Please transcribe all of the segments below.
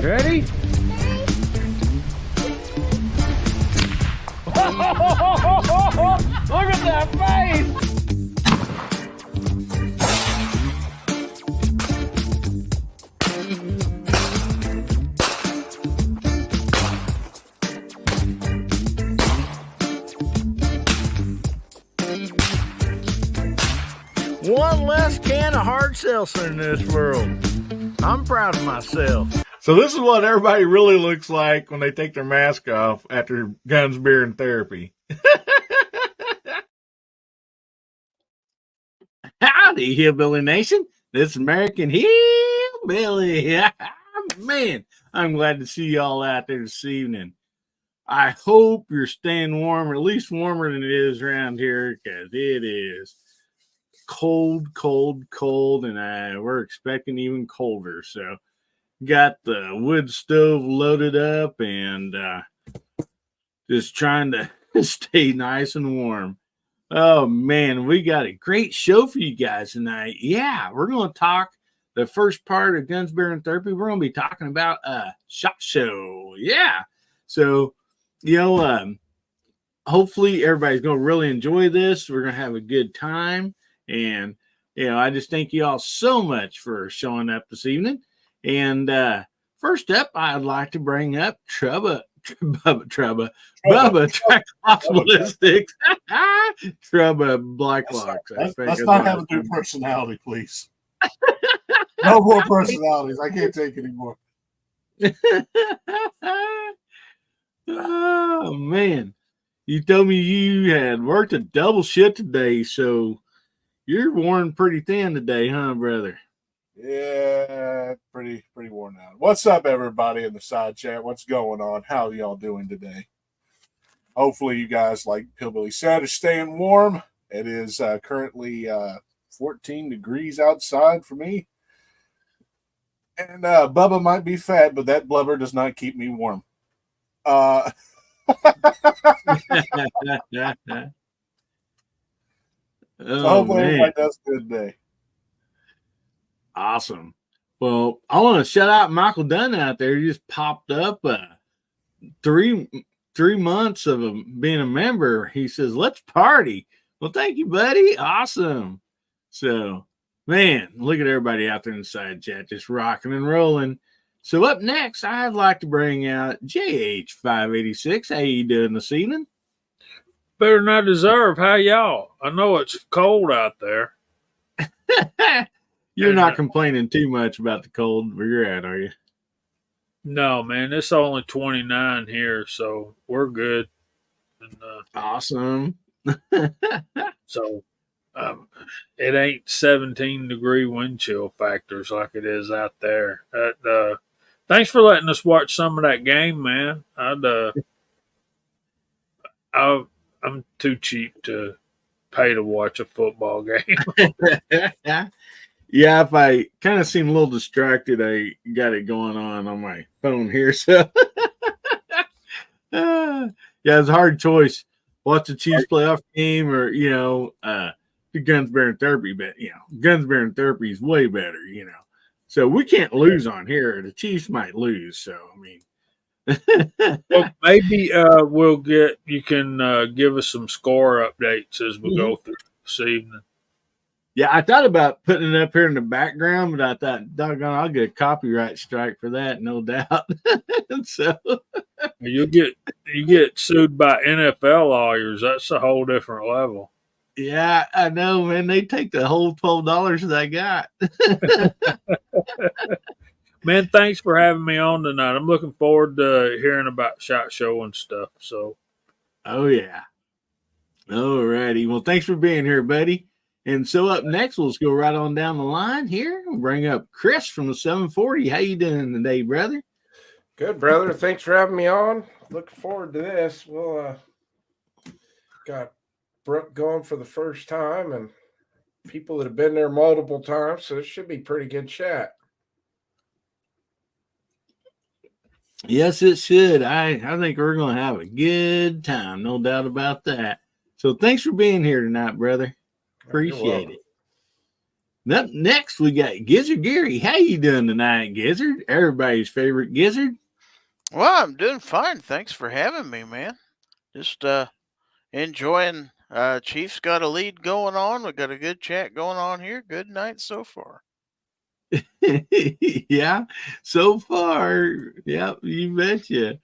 Ready? Look at that face! One less can of hard seltzer in this world. I'm proud of myself. So this is what everybody really looks like when they take their mask off after guns, beer, and therapy. Howdy, Hillbilly Nation. This is American Hillbilly. Man, I'm glad to see y'all out there this evening. I hope you're staying warm, or at least warmer than it is around here, because it is cold, and we're expecting even colder. So got the wood stove loaded up and just trying to stay nice and warm. Oh man, we got a great show for you guys tonight. Yeah, we're going to talk the first part of Guns, Beer, and Therapy. We're going to be talking about a SHOT Show. Yeah. So, hopefully everybody's going to really enjoy this. We're going to have a good time. And, I just thank you all so much for showing up this evening. And first up, I'd like to bring up Bubba Trachologistics. Trubba Blacklocks. Let's not have a new personality, please. No more personalities. I can't take anymore. Oh, man. You told me you had worked a double shift today, so you're worn pretty thin today, huh, brother? Yeah, pretty worn out. What's up, everybody in the side chat? What's going on? How y'all doing today? Hopefully you guys, like Hillbilly said, are staying warm. It is currently 14 degrees outside for me. And Bubba might be fat, but that blubber does not keep me warm. So hopefully everybody does a good day. Awesome. Well, I want to shout out Michael Dunn out there. He just popped up 3 months of being a member. He says, let's party. Well, thank you, buddy. Awesome. So, man, look at everybody out there in the side chat just rocking and rolling. So up next, I'd like to bring out JH586. How you doing this evening? Better than I deserve. How y'all? I know it's cold out there. You're not complaining too much about the cold where you're at, are you? No, man. It's only 29 here, so we're good. And, awesome. So it ain't 17-degree wind chill factors like it is out there. Thanks for letting us watch some of that game, man. I'm too cheap to pay to watch a football game. Yeah, if I kind of seem a little distracted, I got it going on my phone here. So, yeah, it's a hard choice. Watch the Chiefs playoff game or, the Guns, Beer, and Therapy. But, Guns, Beer, and Therapy is way better, So we can't lose on here. The Chiefs might lose. So, I mean. Well, maybe you can give us some score updates as we go through this evening. Yeah, I thought about putting it up here in the background, but I thought, doggone, I'll get a copyright strike for that, no doubt. So you get sued by NFL lawyers. That's a whole different level. Yeah, I know, man. They take the whole $12 that I got. Man, thanks for having me on tonight. I'm looking forward to hearing about SHOT Show and stuff. So, oh yeah. All righty. Well, thanks for being here, buddy. And so up next, let's go right on down the line here. We'll bring up Chris from the 740. How you doing today, brother? Good, brother. Thanks for having me on. Looking forward to this. We'll got Brooke going for the first time and people that have been there multiple times, so it should be pretty good chat. Yes, it should. I think we're going to have a good time. No doubt about that. So thanks for being here tonight, brother. Appreciate it. Up next, we got Gizzard Gary. How you doing tonight, Gizzard? Everybody's favorite Gizzard. Well, I'm doing fine. Thanks for having me, man. Just enjoying. Chief's got a lead going on. We got a good chat going on here. Good night so far. Yeah, so far. Yep, you betcha.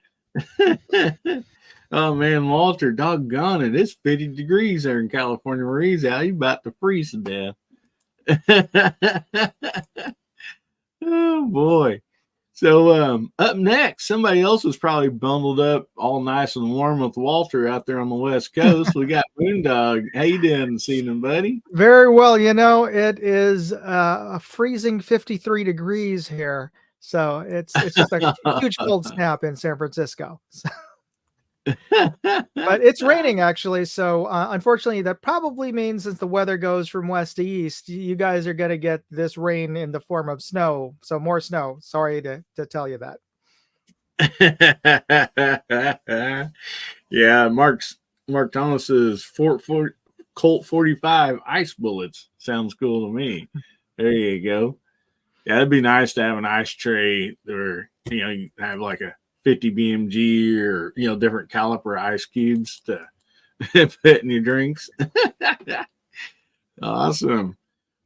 Oh man, Walter, doggone it. It's 50 degrees there in California where he's out. He's about to freeze to death. Oh boy. So up next, somebody else was probably bundled up all nice and warm with Walter out there on the West Coast. We got Moondog. How you doing this evening, buddy? Very well. You know, it is a freezing 53 degrees here. So it's just a huge cold snap in San Francisco. But it's raining actually. So unfortunately, that probably means since the weather goes from west to east, you guys are going to get this rain in the form of snow. So more snow. Sorry to tell you that. Yeah, Mark Thomas's Colt 45 ice bullets sounds cool to me. There you go. Yeah, it'd be nice to have an ice tray or you have like a 50 BMG or different caliber ice cubes to put in your drinks. Awesome.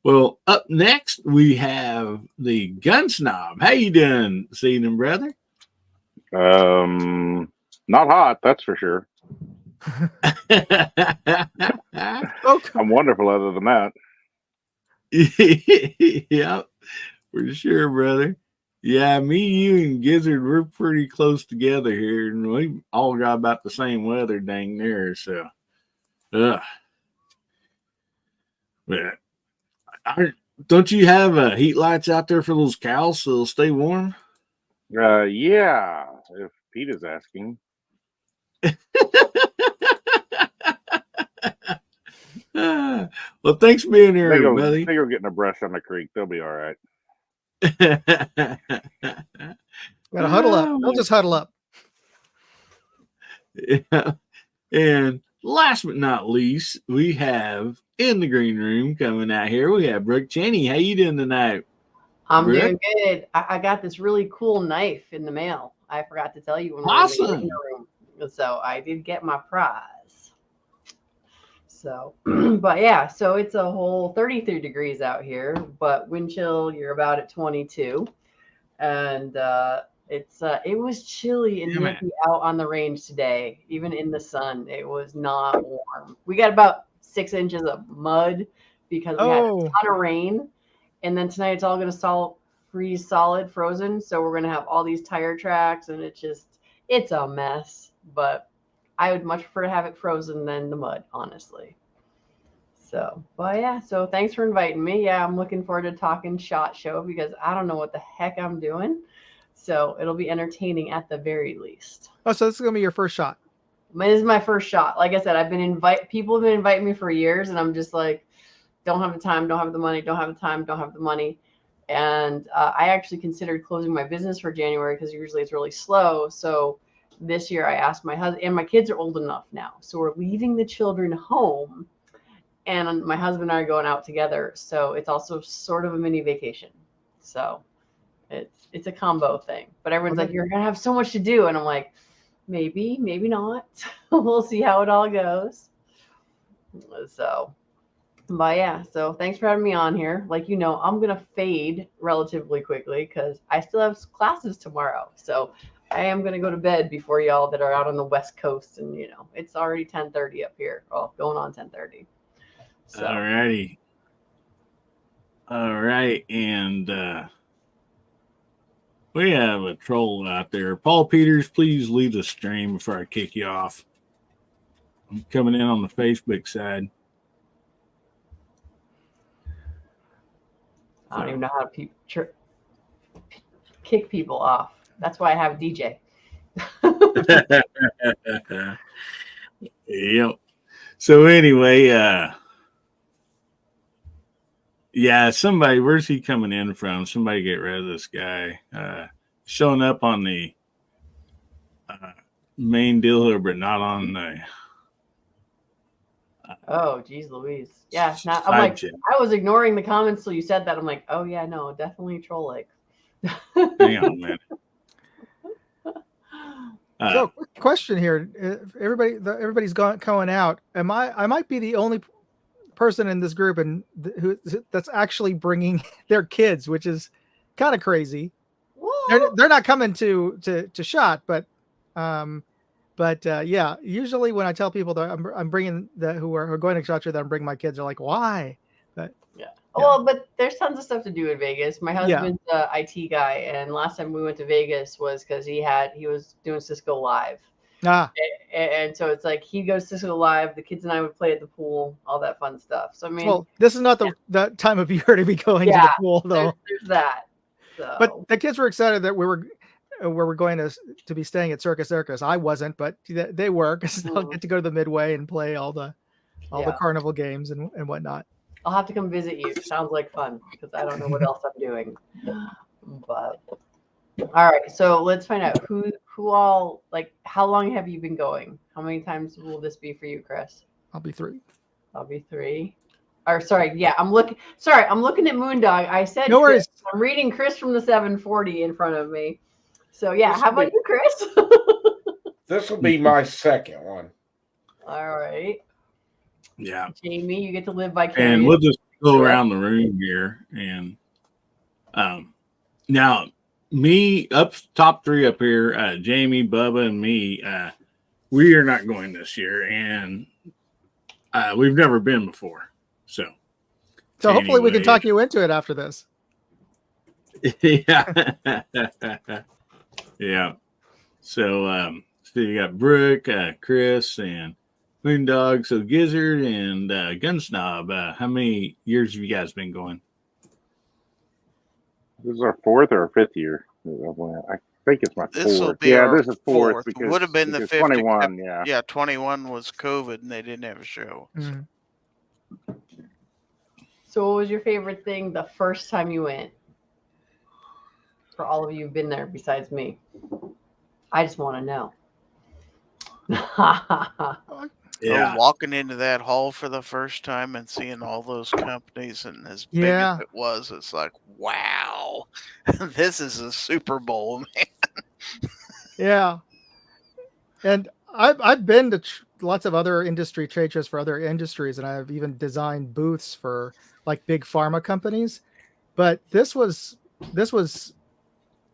Well, up next we have the Gun Snob. How you doing this evening, brother? Not hot, that's for sure. I'm wonderful other than that. Yep, for sure, brother. Yeah, me, you, and Gizzard, we're pretty close together here, and we all got about the same weather dang near. So, but don't you have heat lights out there for those cows so they'll stay warm? Yeah, if Pete is asking. Well, thanks for being here, buddy. They go getting a brush on the creek. They'll be all right. Gotta huddle up. They'll just huddle up. Yeah. And last but not least, we have in the green room coming out here, we have Brooke Cheney. How you doing tonight? I'm Brooke? doing good. I got this really cool knife in the mail. I forgot to tell you when Awesome. we were in the room. So I did get my prize. So, but yeah, so it's a whole 33 degrees out here, but wind chill, you're about at 22. And it was chilly and nippy out on the range today, even in the sun. It was not warm. We got about 6 inches of mud because we had a ton of rain. And then tonight it's all going to freeze solid, frozen. So we're going to have all these tire tracks, and it's a mess. But I would much prefer to have it frozen than the mud, honestly. So, but yeah, so thanks for inviting me. Yeah, I'm looking forward to talking SHOT Show because I don't know what the heck I'm doing. So it'll be entertaining at the very least. Oh, so this is going to be your first shot. This is my first shot. Like I said, people have been inviting me for years, and I'm just like, don't have the time, don't have the money, don't have the time, don't have the money. And I actually considered closing my business for January because usually it's really slow. So this year I asked my husband, and my kids are old enough now. So we're leaving the children home, and my husband and I are going out together. So it's also sort of a mini vacation. So it's a combo thing. But everyone's like, you're going to have so much to do. And I'm like, maybe not. We'll see how it all goes. So, but yeah, so thanks for having me on here. Like, I'm going to fade relatively quickly because I still have classes tomorrow. So I am going to go to bed before y'all that are out on the West Coast. And, it's already 10:30 up here. Well, going on 10:30. So. All righty. All right. And we have a troll out there. Paul Peters, please leave the stream before I kick you off. I'm coming in on the Facebook side. I don't even know how to kick people off. That's why I have a DJ. Yep. So anyway, yeah, somebody, where's he coming in from? Somebody get rid of this guy. Showing up on the main deal here, but not on the Oh, geez, Louise. Yeah, I'm Side like, chat. I was ignoring the comments till you said that. I'm like, oh yeah, no, definitely troll like. Hang on a minute. So, quick question here. Everybody's going out. I might be the only person in this group and that's actually bringing their kids, which is kind of crazy. They're not coming to shot, but yeah. Usually when I tell people that I'm bringing who are going to shot, that I'm bringing my kids, they're like, why? But yeah. Well, but there's tons of stuff to do in Vegas. My Yeah. husband's a IT guy, and last time we went to Vegas was because he was doing Cisco Live. And so it's like he goes to Cisco Live, the kids and I would play at the pool, all that fun stuff. So I mean, well, this is not the time of year to be going to the pool, though. There's that. So. But the kids were excited that we were going to be staying at Circus. I wasn't, but they were, because they'll get to go to the Midway and play all the carnival games and whatnot. I'll have to come visit you. Sounds like fun, because I don't know what else I'm doing. But all right, so let's find out who all, like, how long have you been going? How many times will this be for you, Chris? I'll be 3. I'll be 3. Or sorry, yeah, I'm looking at Moondog. I said no worries. Chris. I'm reading Chris from the 740 in front of me. So yeah, how about you, Chris? This will be my second one. All right. Yeah. Jamie, you get to live vicariously. And we'll just go around the room here. And now, me, top 3 up here, Jamie, Bubba, and me, we are not going this year. And we've never been before. So hopefully we can talk you into it after this. Yeah. Yeah. So you got Brooke, Chris, and Moondog, so Gizzard, and Gunsnob. How many years have you guys been going? This is our 4th or 5th year. I think it's my 4th. This will be this is 4th. Because, would have been the 50. 21, yeah, 21 was COVID and they didn't have a show. Mm-hmm. So what was your favorite thing the first time you went? For all of you who've been there besides me. I just want to know. Yeah. Walking into that hall for the first time and seeing all those companies, and as big as it was, it's like, wow, this is a Super Bowl, man. Yeah. And I've been to lots of other industry trade shows for other industries, and I've even designed booths for like big pharma companies. But this was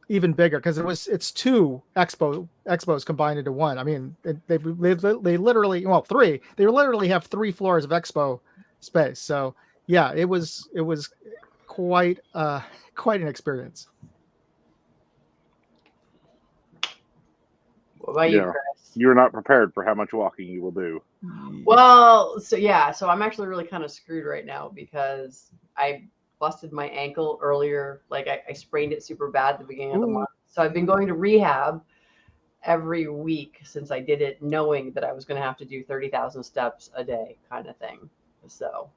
even bigger because it's 2 expos combined into one. I mean, they literally, well, 3. They literally have 3 floors of expo space. So yeah, it was quite an experience. What about you, Chris? You're not prepared for how much walking you will do. Well, so I'm actually really kind of screwed right now because I busted my ankle earlier. Like I sprained it super bad at the beginning of the month. So I've been going to rehab every week since I did it, knowing that I was going to have to do 30,000 steps a day kind of thing. So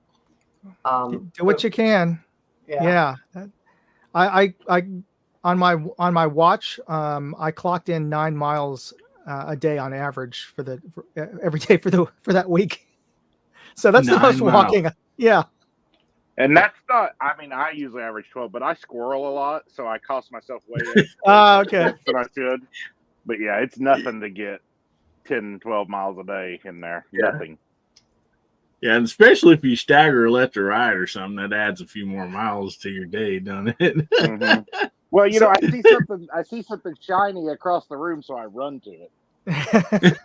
do what you can. Yeah. I on my watch, I clocked in 9 miles a day on average for every day for that week. So that's the most walking. Yeah. And that's not, I mean, I usually average 12, but I squirrel a lot, so I cost myself way okay. than I should. But yeah, it's nothing to get 10, 12 miles a day in there. Yeah. Nothing. Yeah, and especially if you stagger left or right or something, that adds a few more miles to your day, doesn't it? Mm-hmm. Well, I see something shiny across the room, so I run to it.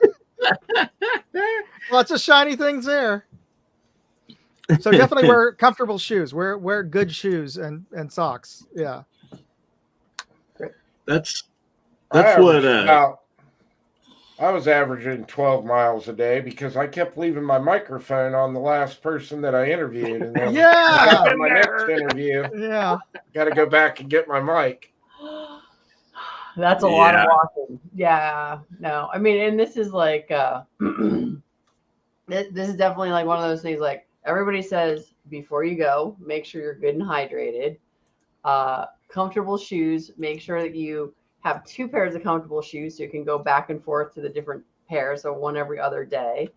Lots of shiny things there. So definitely wear comfortable shoes. Wear good shoes and socks. Yeah. That's what I was averaging 12 miles a day because I kept leaving my microphone on the last person that I interviewed. And then my next interview, got to go back and get my mic. That's a lot of walking. Yeah. No, I mean, and this is like, this is definitely like one of those things, like everybody says before you go, make sure you're good and hydrated. Comfortable shoes, make sure that you have 2 pairs of comfortable shoes so you can go back and forth to the different pairs, so one every other day.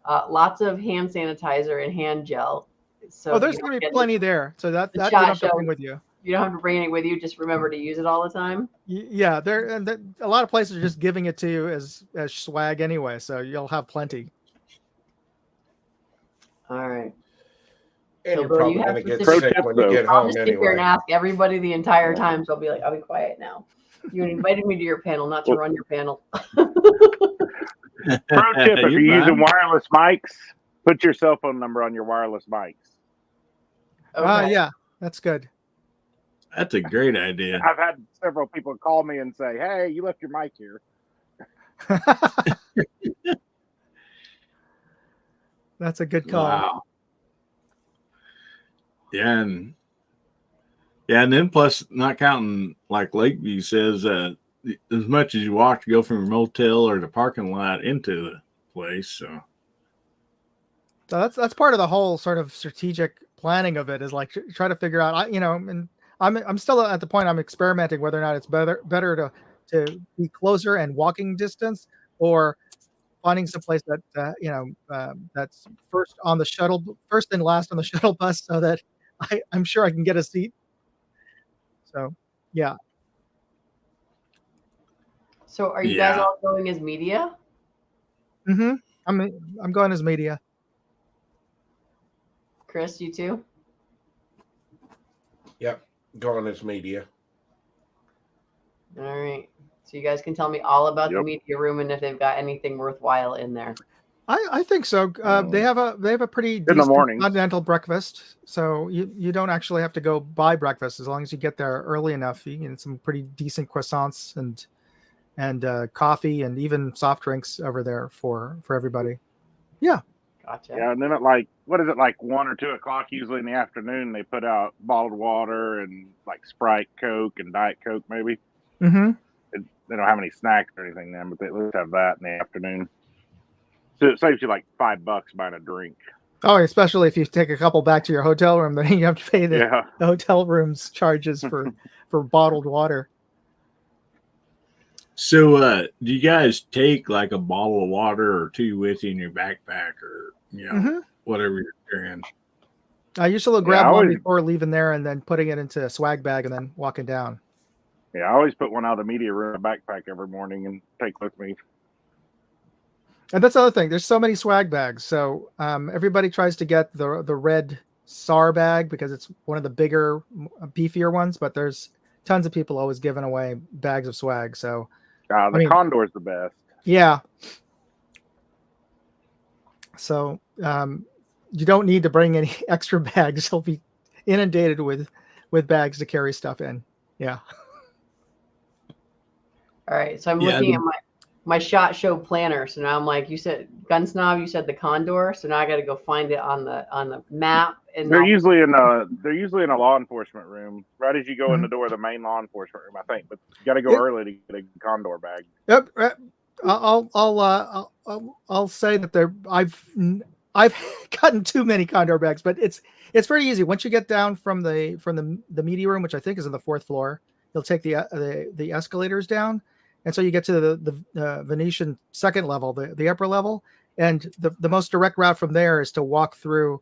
lots of hand sanitizer and hand gel. So there's going to be plenty there. So that you don't have to bring with you. You don't have to bring any with you. Just remember to use it all the time. Yeah, a lot of places are just giving it to you as swag anyway, so you'll have plenty. All right. And So, you're Bill, probably you going have to get specific- sick when you get I'll home just sit there and anyway. ask everybody the entire time. So I'll be like, I'll be quiet now. You invited me to your panel, not to run your panel. Pro tip: if you're using wireless mics, put your cell phone number on your wireless mics. Okay. Yeah, that's good. That's a great idea. I've had several people call me and say, "Hey, you left your mic here." That's a good call. Wow. Yeah, and then plus, not counting like Lakeview says, as much as you walk to go from your motel or the parking lot into the place. So that's part of the whole sort of strategic planning of it, is like try to figure out. And I'm still at the point I'm experimenting whether or not it's better to be closer and walking distance, or finding some place that that's first and last on the shuttle bus, so that I'm sure I can get a seat. So yeah. So are you guys all going as media? Mm-hmm. I'm going as media. Chris, you too? Yep, going as media. All right. So you guys can tell me all about the Yep. media room and if they've got anything worthwhile in there. I think so. They have a pretty the decent mornings. continental breakfast, so you don't actually have to go buy breakfast as long as you get there early enough. You get some pretty decent croissants and coffee and even soft drinks over there for everybody. Yeah. Gotcha. Yeah, and then at like 1 or 2 o'clock, usually in the afternoon, they put out bottled water and like Sprite, Coke, and Diet Coke maybe. Mm-hmm. They don't have any snacks or anything then, but they at least have that in the afternoon. So it saves you like $5 buying a drink. Oh, especially if you take a couple back to your hotel room, then you have to pay the hotel room's charges for bottled water. So, do you guys take like a bottle of water or two with you in your backpack, or whatever you're carrying? I usually grab one before leaving there, and then putting it into a swag bag, and then walking down. Yeah, I always put one out of the media room in my backpack every morning and take with me. And that's the other thing. There's so many swag bags. So everybody tries to get the red SAR bag because it's one of the bigger, beefier ones. But there's tons of people always giving away bags of swag. So the Condor's the best. Yeah. So you don't need to bring any extra bags. You'll be inundated with bags to carry stuff in. Yeah. All right. So I'm looking at my SHOT Show planner. So now I'm like, you said Gun Snob, you said the Condor. So now I got to go find it on the map. And they're usually in a law enforcement room, right as you go in the door of the main law enforcement room, I think. But you got to go early to get a Condor bag. Yep. I'll say that I've gotten too many Condor bags, but it's very easy. Once you get down from the media room, which I think is on the 4th floor, you'll take the escalators down. And so you get to the Venetian second level, the upper level, and the most direct route from there is to walk through.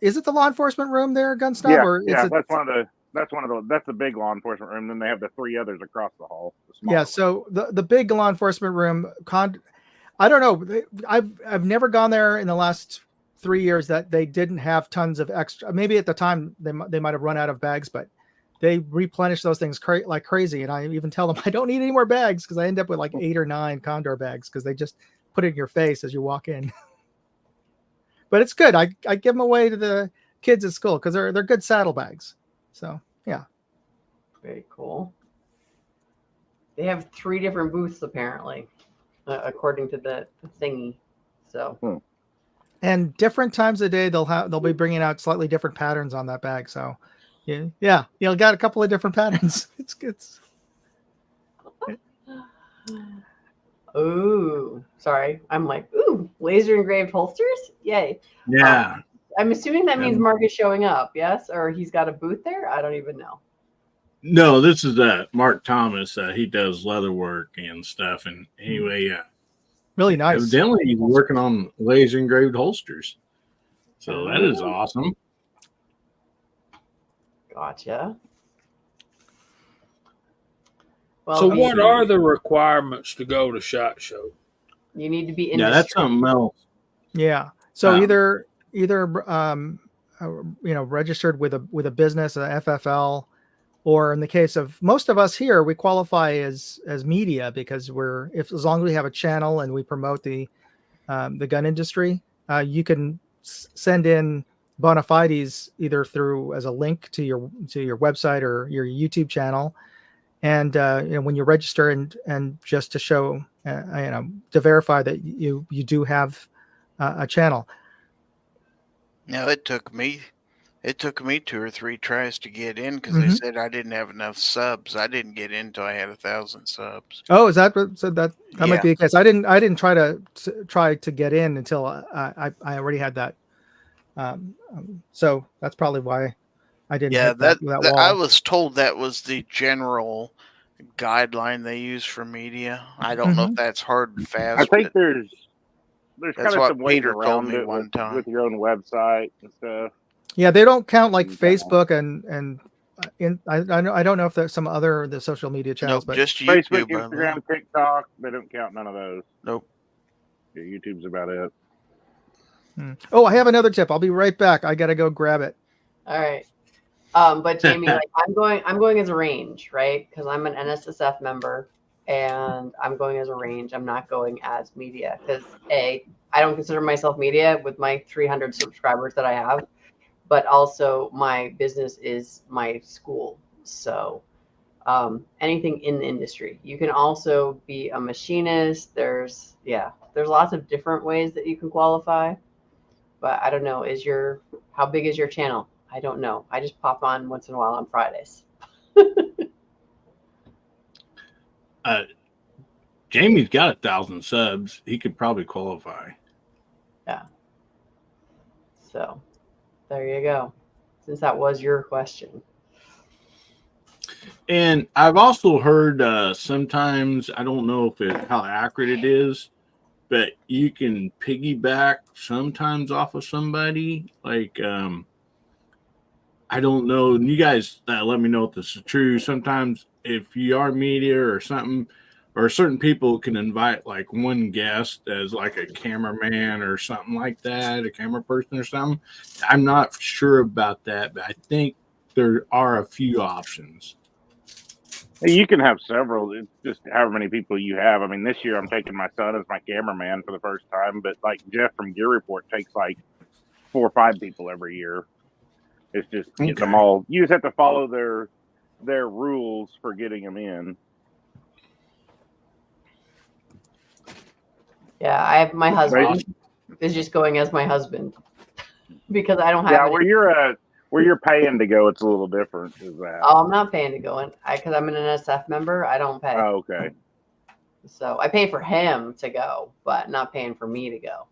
Is it the law enforcement room there, Gun Snob? Yeah, that's the big law enforcement room. Then they have the 3 others across the hall. Yeah, so the big law enforcement room. I don't know. I've never gone there in the last 3 years that they didn't have tons of extra. Maybe at the time they might have run out of bags, but they replenish those things like crazy. And I even tell them I don't need any more bags because I end up with like 8 or 9 Condor bags because they just put it in your face as you walk in. But it's good. I give them away to the kids at school because they're good saddlebags. So yeah. Very cool. They have 3 different booths apparently, according to the thingy. So. And different times of day they'll be bringing out slightly different patterns on that bag. So. Yeah, you got a couple of different patterns. It's good. Ooh, sorry. I'm like, ooh, laser engraved holsters? Yay. Yeah. I'm assuming that means Mark is showing up, yes? Or he's got a booth there? I don't even know. No, this is Mark Thomas. He does leather work and stuff. And anyway, Really nice. Evidently, he's working on laser engraved holsters. So that is awesome. Gotcha. Well, So, what are the requirements to go to SHOT Show? You need to be Yeah, that's something else. Yeah. So either registered with a business, a FFL, or in the case of most of us here, we qualify as media because as long as we have a channel and we promote the gun industry, you can send in bona fides either through as a link to your website or your YouTube channel, and when you register and just to show to verify that you do have a channel. Now it took me 2 or 3 tries to get in because they said I didn't have enough subs. I didn't get in until I had 1,000 subs. Oh, is that so? That might be the case. I didn't try to get in until I already had that. So that's probably why I didn't. Yeah, hit that wall. I was told that was the general guideline they use for media. I don't know if that's hard and fast. I think there's kind of some ways Peter around told me it one time with your own website and stuff. Yeah, they don't count like Facebook and I don't know if there's some other the social media channels, but just Facebook, YouTube, Instagram, TikTok, they don't count none of those. Nope. Yeah, YouTube's about it. Oh, I have another tip. I'll be right back. I gotta go grab it. All right. But Jamie, like I'm going as a range, right? Because I'm an NSSF member and I'm going as a range. I'm not going as media because I don't consider myself media with my 300 subscribers that I have, but also my business is my school. So anything in the industry. You can also be a machinist. There's lots of different ways that you can qualify. But I don't know, how big is your channel? I don't know. I just pop on once in a while on Fridays. Jamie's got 1,000 subs. He could probably qualify. Yeah. So there you go. Since that was your question. And I've also heard sometimes, I don't know how accurate it is, but you can piggyback sometimes off of somebody. Like, I don't know. You guys let me know if this is true. Sometimes if you are media or something, or certain people can invite like one guest as like a cameraman or something like that, a camera person or something. I'm not sure about that, but I think there are a few options. You can have several. It's just however many people you have. I mean, this year I'm taking my son as my cameraman for the first time, but like Jeff from Gear Report takes like 4 or 5 people every year. It's just getting them all. You just have to follow their rules for getting them in. Yeah, I have my husband is just going as my husband because I don't have. Yeah, where you're paying to go, it's a little different. Is that? Oh, I'm not paying to go in because I'm an NSF member. I don't pay. Oh, okay. So I pay for him to go, but not paying for me to go.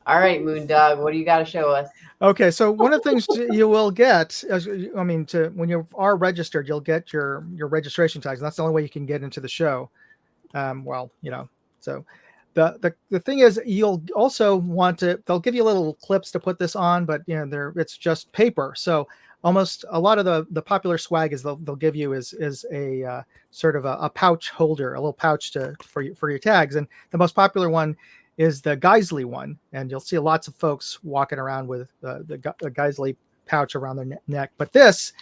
All right, Moondog, what do you got to show us? Okay, so one of the things you will get, when you are registered, you'll get your registration tags. And that's the only way you can get into the show. So the thing is, you'll also want to. They'll give you little clips to put this on, but it's just paper. So almost a lot of the popular swag is they'll give you is a sort of a pouch holder, a little pouch for your tags, and the most popular one is the Geisley one, and you'll see lots of folks walking around with the Geisley pouch around their neck. But this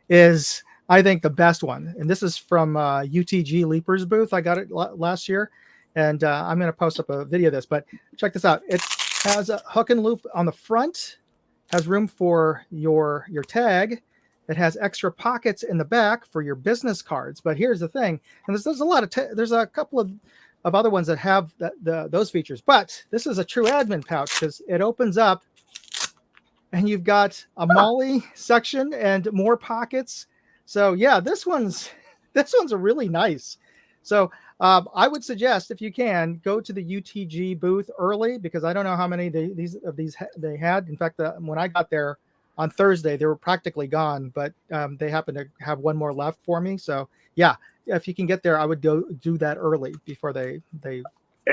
is, I think, the best one, and this is from UTG Leapers booth. I got it last year, and I'm going to post up a video of this. But check this out. It has a hook and loop on the front, has room for your tag. It has extra pockets in the back for your business cards. But here's the thing, and there's a lot of there's a couple of other ones that have those features, but this is a true admin pouch because it opens up and you've got a Molly section and more pockets. So yeah, this one's a really nice. So I would suggest, if you can, go to the UTG booth early because I don't know how many of these they had. In fact, when I got there on Thursday, they were practically gone, but they happened to have one more left for me. So yeah, if you can get there, I would go do that early before they.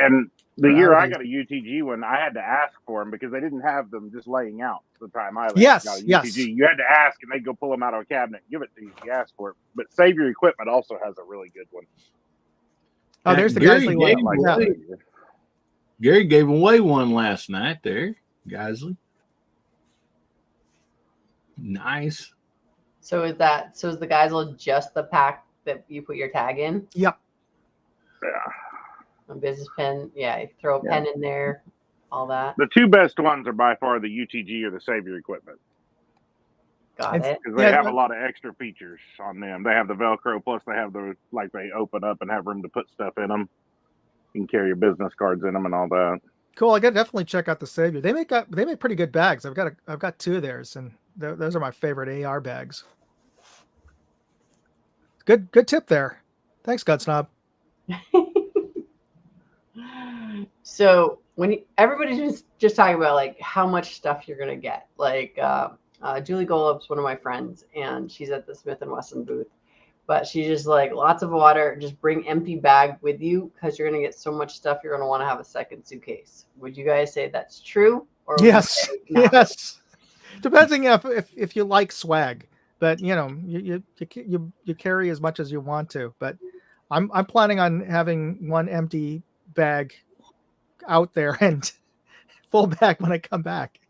And the year I got a UTG one, I had to ask for them because they didn't have them just laying out the time I got a UTG. Yes. You had to ask, and they'd go pull them out of a cabinet and give it to you if you asked for it. But Save Your Equipment also has a really good one. Oh, there's the Gary Geisley gave one. away- Gary gave away one last night there, Geisley. Nice. So is the Geisel just the pack that you put your tag in? Yep. Yeah. A business pen. Yeah, you throw a pen in there, all that. The two best ones are by far the UTG or the Save Your Equipment. Got it. Because they have a lot of extra features on them. They have the Velcro, plus they have the, like, they open up and have room to put stuff in them. You can carry your business cards in them and all that. Cool. I got to definitely check out the Savior. They make pretty good bags. I've got two of theirs, and those are my favorite AR bags. Good tip there. Thanks, Gutsnob. So when everybody's just talking about like how much stuff you're gonna get, like Julie Golub's one of my friends, and she's at the Smith & Wesson booth, but she's just like, lots of water, just bring empty bag with you because you're gonna get so much stuff you're gonna want to have a second suitcase. Would you guys say that's true? Or would you say no? Yes. Depending if you like swag, but you carry as much as you want to. But I'm planning on having one empty bag out there and full bag when I come back.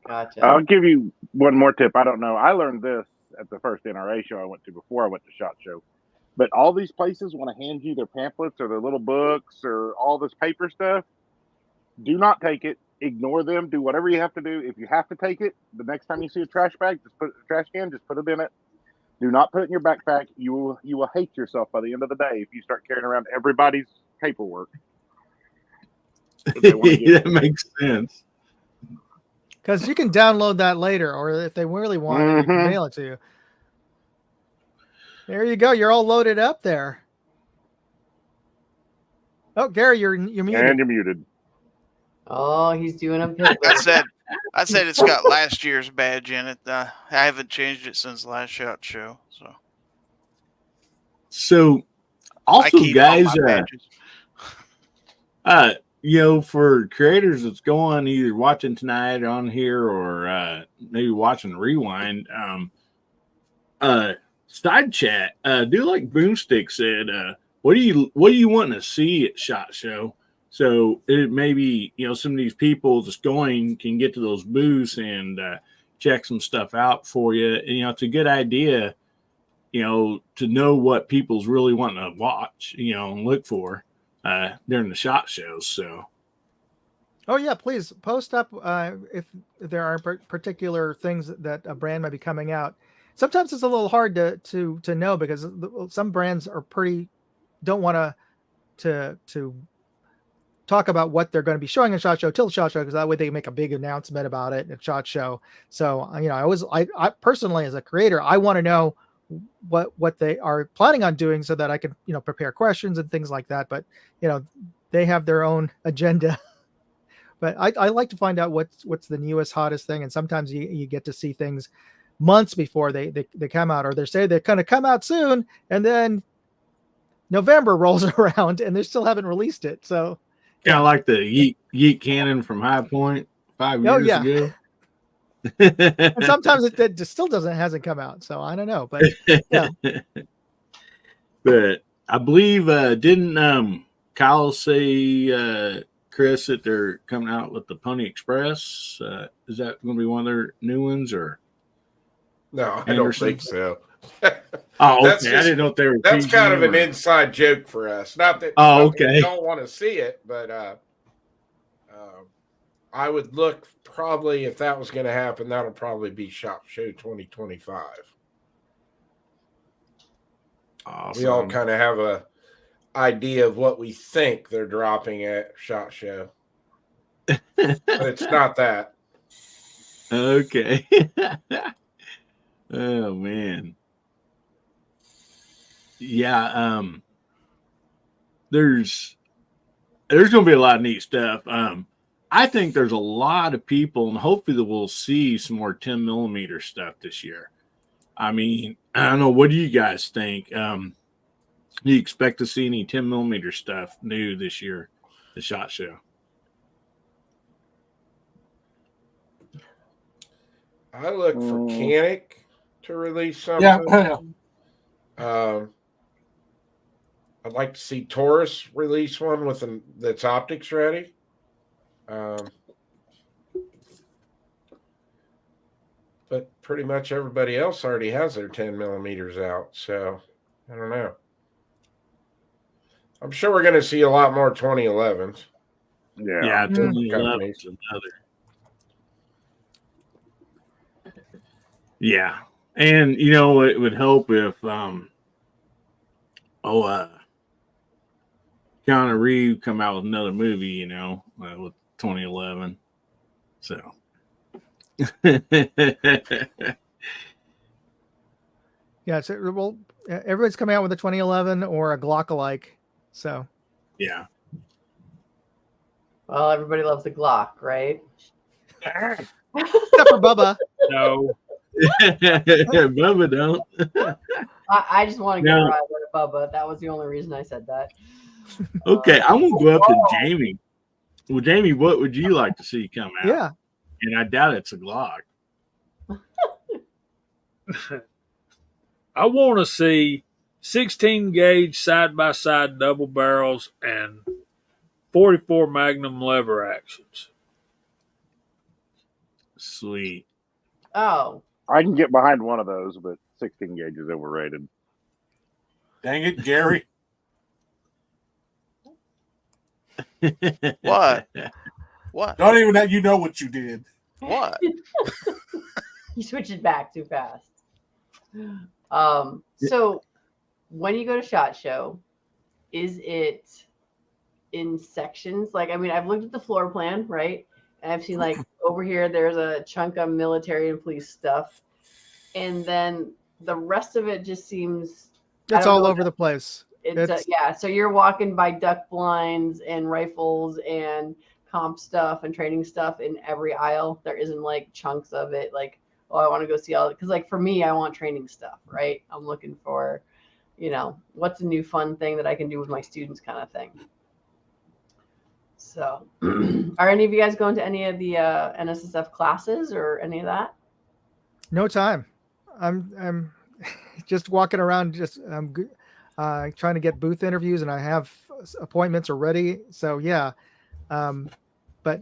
Gotcha. I'll give you one more tip. I don't know. I learned this at the first NRA show I went to before I went to SHOT Show. But all these places want to hand you their pamphlets or their little books or all this paper stuff. Do not take it. Ignore them. Do whatever you have to do. If you have to take it, the next time you see a trash bag, just put it in the trash can. Just put it in it. Do not put it in your backpack. You will hate yourself by the end of the day if you start carrying around everybody's paperwork. That makes sense. Because you can download that later, or if they really want it, they can mail it to you. There you go. You're all loaded up there. Oh, Gary, you're muted. And you're muted. Oh, he's doing a I said it's got last year's badge in it. I haven't changed it since the last SHOT Show. So also, guys, for creators that's going either watching tonight on here or maybe watching the rewind, side chat, do like Boomstick said, what do you want to see at SHOT Show? So it maybe some of these people just going can get to those booths and check some stuff out for you. And it's a good idea, to know what people's really wanting to watch, and look for during the SHOT shows. So, oh yeah, please post up if there are particular things that a brand might be coming out. Sometimes it's a little hard to know because some brands are don't want to talk about what they're going to be showing at SHOT Show till SHOT Show, because that way they make a big announcement about it at SHOT Show. So I personally, as a creator, I want to know what they are planning on doing so that I can prepare questions and things like that. But they have their own agenda. But I like to find out what's the newest, hottest thing, and sometimes you get to see things months before they come out, or they say they're going to come out soon, and then November rolls around and they still haven't released it. So kind of like the Yeet Cannon from High Point 5 years ago. And sometimes it just still hasn't come out. So I don't know, but yeah. But I believe didn't Kyle say Chris that they're coming out with the Pony Express? Is that going to be one of their new ones or? No, I don't think so. Oh, okay. I didn't know if they were. That's kind of an inside joke for us. Not that. Okay. We don't want to see it, but I would look probably if that was going to happen. That'll probably be SHOT Show 2025. Awesome. We all kind of have a idea of what we think they're dropping at SHOT Show, but it's not that. Okay. Oh man. Yeah, there's going to be a lot of neat stuff. I think there's a lot of people, and hopefully that we'll see some more 10 millimeter stuff this year. I mean, I don't know. What do you guys think? Do you expect to see any 10 millimeter stuff new this year? the SHOT Show. I look for Canic to release something. Yeah. I'd like to see Taurus release one with that's optics ready. But pretty much everybody else already has their 10 millimeters out. So I don't know. I'm sure we're going to see a lot more 2011s. Yeah. 2011 is another. Yeah. And, you know, it would help if, Keanu Reeves come out with another movie, you know, with 2011. So. Yeah, so well, everybody's coming out with a 2011 or a Glock alike. So yeah. Well, everybody loves the Glock, right? except for Bubba. No. Bubba don't. I just want to get a ride with Bubba. That was the only reason I said that. Okay, I'm gonna go up to Jamie. Well, Jamie, what would you like to see come out? Yeah. And I doubt it's a Glock. I want to see 16 gauge side by side double barrels and 44 Magnum lever actions. Sweet. Oh. I can get behind one of those, but 16 gauge is overrated. Dang it, Gary. What? What? Don't even let you know what you did. What? You switched it back too fast. So when you go to SHOT Show, is it in sections? Like, I mean, I've looked at the floor plan, right? And I've seen like over here, there's a chunk of military and police stuff. And then the rest of it just seems it's all over the place. It's yeah. So you're walking by duck blinds and rifles and comp stuff and training stuff in every aisle. There isn't like chunks of it. Like, oh, I want to go see all, because like for me, I want training stuff, right? I'm looking for, you know, what's a new fun thing that I can do with my students, kind of thing. So, are any of you guys going to any of the NSSF classes or any of that? No time. I'm just walking around. Trying to get booth interviews, and I have appointments already. So yeah. But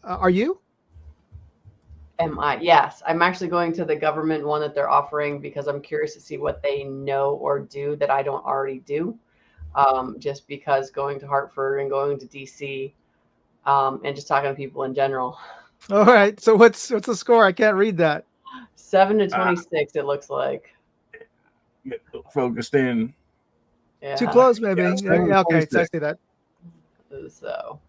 are you? Am I? Yes, I'm actually going to the government one that they're offering because I'm curious to see what they know or do that I don't already do. Just because going to Hartford and going to DC, and just talking to people in general. All right. So what's the score? I can't read that. 7-26. It looks like. Get focused in. Yeah. Too close, maybe. Yeah, okay, so I see that. So,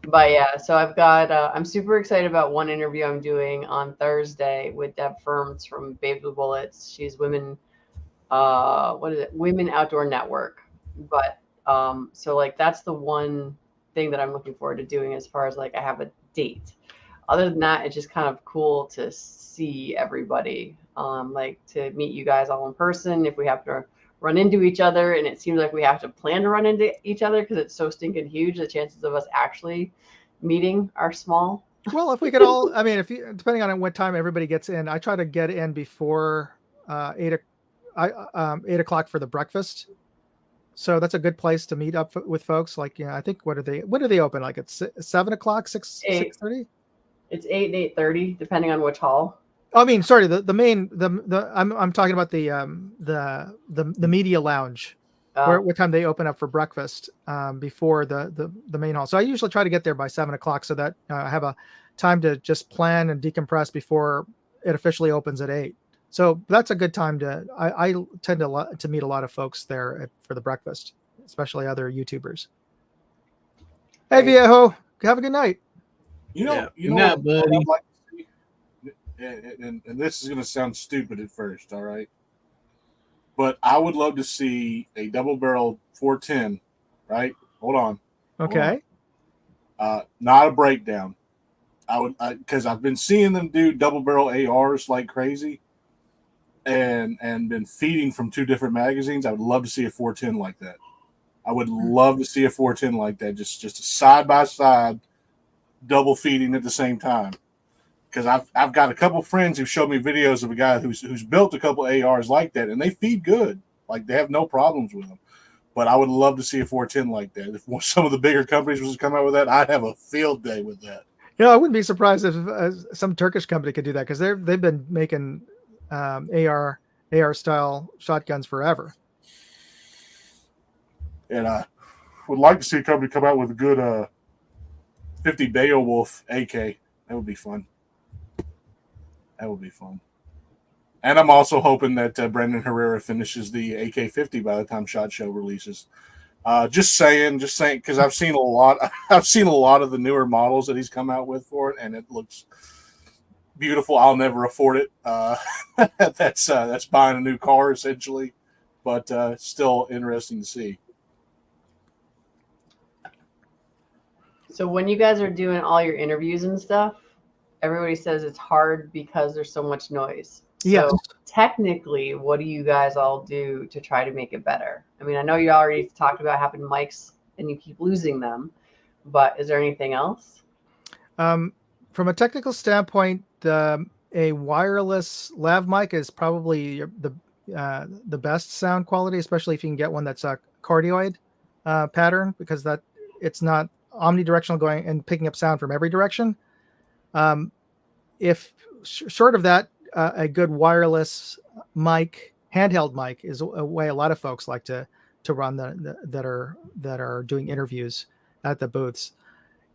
but yeah, so I've got. I'm super excited about one interview I'm doing on Thursday with Deb Firms from Babes with Bullets. She's women. What is it? Women Outdoor Network. But so like that's the one thing that I'm looking forward to doing as far as like I have a date. Other than that, it's just kind of cool to see everybody. Like to meet you guys all in person. If we have to run into each other, and it seems like we have to plan to run into each other because it's so stinking huge, the chances of us actually meeting are small. Well, if we could all, I mean, depending on what time everybody gets in, I try to get in before 8 o'clock for the breakfast. So that's a good place to meet up with folks. Like, I think when do they open? Like at 7 o'clock, 6:30? It's 8 and 8:30, depending on which hall. I mean, sorry, the main I'm talking about the media lounge. What time they open up for breakfast before the main hall. So I usually try to get there by 7 o'clock so that I have a time to just plan and decompress before it officially opens at 8. So that's a good time I tend to meet a lot of folks there for the breakfast, especially other YouTubers. Hey, Viejo, have a good night. You know what, buddy. I'd like to see? And this is going to sound stupid at first, all right? But I would love to see a double barrel 410, right? Hold on. Okay. Not a breakdown. Because I've been seeing them do double barrel ARs like crazy, and been feeding from 2 different magazines. I would love to see a 410 like that. I would love to see a 410 like that, just a side by side, double feeding at the same time. Because I've got a couple friends who showed me videos of a guy who's built a couple ARs like that, and they feed good. Like, they have no problems with them. But I would love to see a 410 like that. If some of the bigger companies was to come out with that, I'd have a field day with that. I wouldn't be surprised if some Turkish company could do that, because they've been making AR style shotguns forever. And I would like to see a company come out with a good 50 Beowulf AK. That would be fun. That would be fun. And I'm also hoping that Brendan Herrera finishes the AK-50 by the time SHOT Show releases. Just saying, because I've seen a lot of the newer models that he's come out with for it, and it looks beautiful. I'll never afford it. That's buying a new car essentially, but still interesting to see. So when you guys are doing all your interviews and stuff, everybody says it's hard because there's so much noise. Yes. So technically, what do you guys all do to try to make it better? I mean, I know you already talked about having mics and you keep losing them, but is there anything else? From a technical standpoint, a wireless lav mic is probably the best sound quality, especially if you can get one that's a cardioid pattern, because it's not omnidirectional going and picking up sound from every direction. If short of that, a good wireless mic, handheld mic, is a way a lot of folks like to run that are doing interviews at the booths.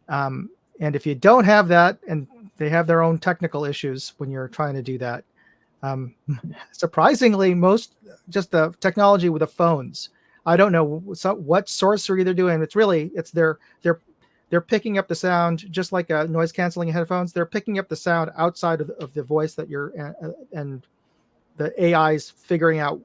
And if you don't have that, and they have their own technical issues when you're trying to do that, surprisingly, just the technology with the phones. I don't know what sorcery they're doing. They're picking up the sound just like a noise canceling headphones. They're picking up the sound outside of the voice that you're, and the AI's figuring out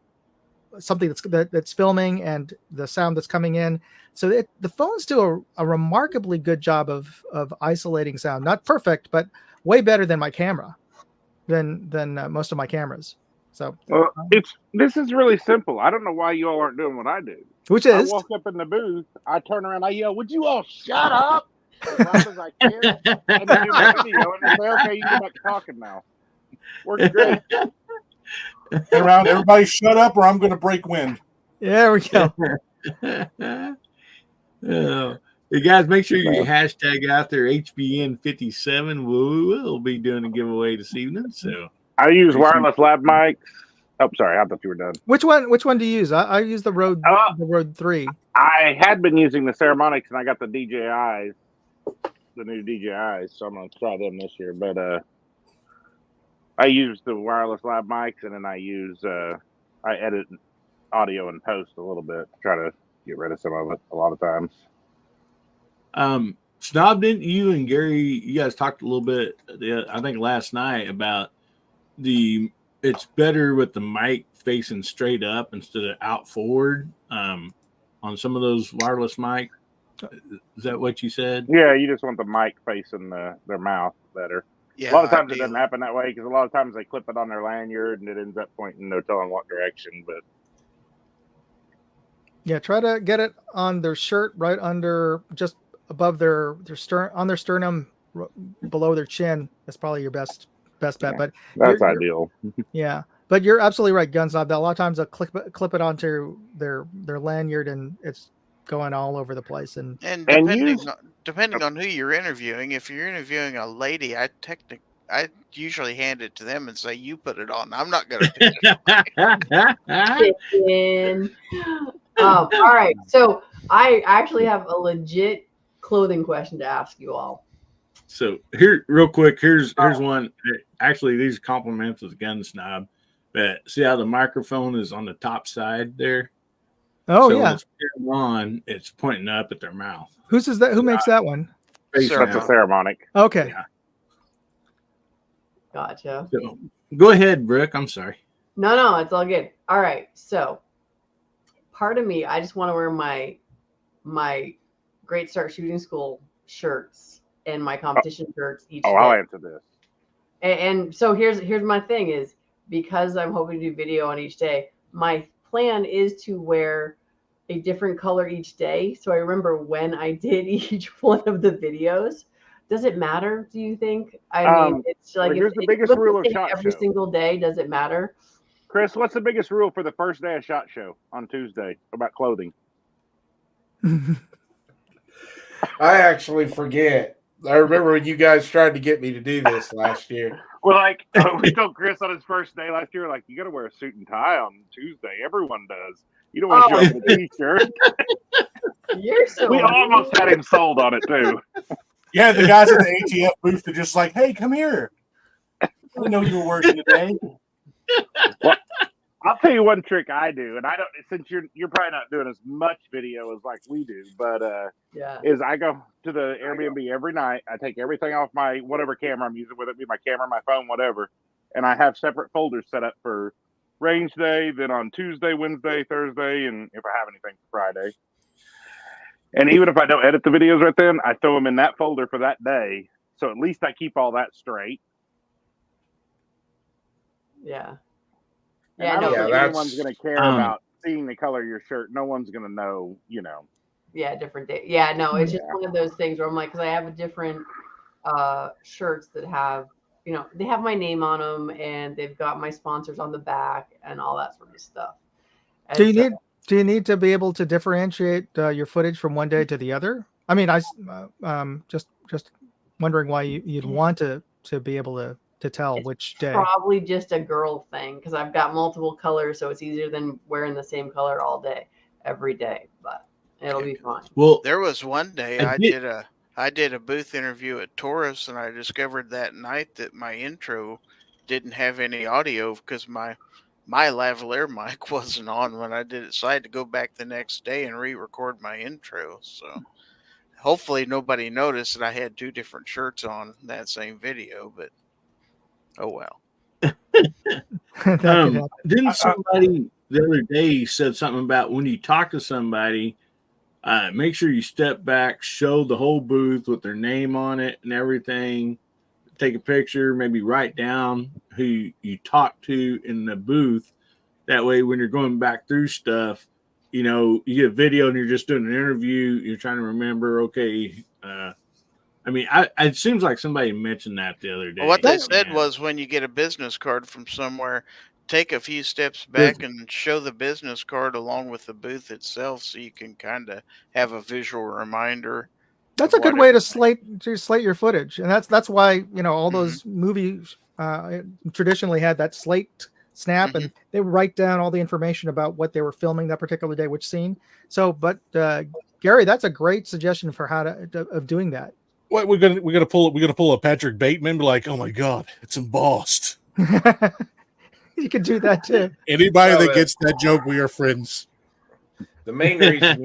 something that's filming and the sound that's coming in. So the phones do a remarkably good job of isolating sound. Not perfect, but way better than my camera, than most of my cameras. So this is really simple. I don't know why you all aren't doing what I do. Which is, I walk up in the booth, I turn around, I yell, "Would you all shut up?" as loud as I can, and then do my video, and they say, "Okay, you can go back to talking now." Works great. Around, everybody shut up, or I'm going to break wind. there we go. You guys, make sure you hashtag out there HBN57. We will be doing a giveaway this evening. So I use wireless lab mics. Oh, sorry, I thought you were done. Which one do you use? I use the Rode 3. I had been using the Ceramonics, and I got the DJIs, the new DJIs, so I'm going to try them this year. But I use the wireless lab mics, and then I edit audio and post a little bit, try to get rid of some of it a lot of times. Snob, didn't you and Gary, you guys talked a little bit, I think last night, about it's better with the mic facing straight up instead of out forward on some of those wireless mic. Is that what you said? Yeah, you just want the mic facing their mouth better. Yeah, a lot of times it doesn't happen that way because a lot of times they clip it on their lanyard and it ends up pointing no telling what direction. But yeah, try to get it on their shirt, right under, just above their on their sternum, below their chin. That's probably your best bet. Yeah, but that's ideal. Yeah, but you're absolutely right, Gunsnob. A lot of times they'll clip it onto their lanyard, and it's going all over the place. And depending on who you're interviewing, if you're interviewing a lady, I usually hand it to them and say, "You put it on. I'm not going to do it." All right, so I actually have a legit clothing question to ask you all. So here, real quick, here's one. Actually, these are compliments of the Gun Snob. But see how the microphone is on the top side there? Oh, so yeah. When it's pointing up at their mouth. Whose is that? Who makes that one? That's a Ceramonic. Okay. Yeah. Gotcha. So, go ahead, Brooke. I'm sorry. No, it's all good. All right. So part of me, I just want to wear my Great Start Shooting School shirts and my competition shirts each day. I'll answer this. And so here's my thing is, because I'm hoping to do video on each day, my plan is to wear a different color each day. So I remember when I did each one of the videos. Does it matter, do you think? I mean, it's like here's if the it biggest looks rule the of same SHOT every Show. single day, does it matter? Chris, what's the biggest rule for the first day of SHOT Show on Tuesday about clothing? I actually forget. I remember when you guys tried to get me to do this last year. Well, like we told Chris on his first day last year, like you got to wear a suit and tie on Tuesday. Everyone does. You don't want to show up in a t-shirt. You're so We almost had him sold on it too. Yeah, the guys at the ATF booth are just like, "Hey, come here. I know you were working today." Well, I'll tell you one trick I do, and I don't. Since you're probably not doing as much video as like we do, but yeah. is I go to the Airbnb every night. I take everything off my whatever camera I'm using, whether it be my camera, my phone, whatever, and I have separate folders set up for range day, then on Tuesday, Wednesday, Thursday, and if I have anything for Friday. And even if I don't edit the videos right then, I throw them in that folder for that day. So at least I keep all that straight. Yeah. And Yeah, I don't no, think that's- anyone's going to care about seeing the color of your shirt. No one's going to know, you know. yeah, different day. Yeah, no, it's just Yeah. one of those things where I'm like, because I have a different shirts that have, you know, they have my name on them and they've got my sponsors on the back and all that sort of stuff. And Do you need to be able to differentiate your footage from one day to the other? I mean, just wondering why you'd want to be able to tell it's which day. probably just a girl thing because I've got multiple colors, so it's easier than wearing the same color all day, every day. But it'll be fine. Well, There was one day I I did a booth interview at Taurus, and I discovered that night that my intro didn't have any audio because my lavalier mic wasn't on when I did it, so I had to go back the next day and re-record my intro. So hopefully nobody noticed that I had two different shirts on that same video, but oh well. That could happen. Didn't somebody the other day said something about when you talk to somebody, make sure you step back, show the whole booth with their name on it and everything. Take a picture, maybe write down who you talk to in the booth. That way, when you're going back through stuff, you know, you get a video and you're just doing an interview. You're trying to remember, okay. I mean, it seems like somebody mentioned that the other day. Well, what they said was when you get a business card from somewhere, take a few steps back and show the business card along with the booth itself so you can kind of have a visual reminder. That's a good way to slate your footage, and that's why, you know, all those movies traditionally had that slate snap, and they would write down all the information about what they were filming that particular day, which scene. So, but Gary, that's a great suggestion for how of doing that. What we're gonna pull a Patrick Bateman, be like, oh my god, it's embossed. You could do that too. Anybody that gets that joke, we are friends. The main reason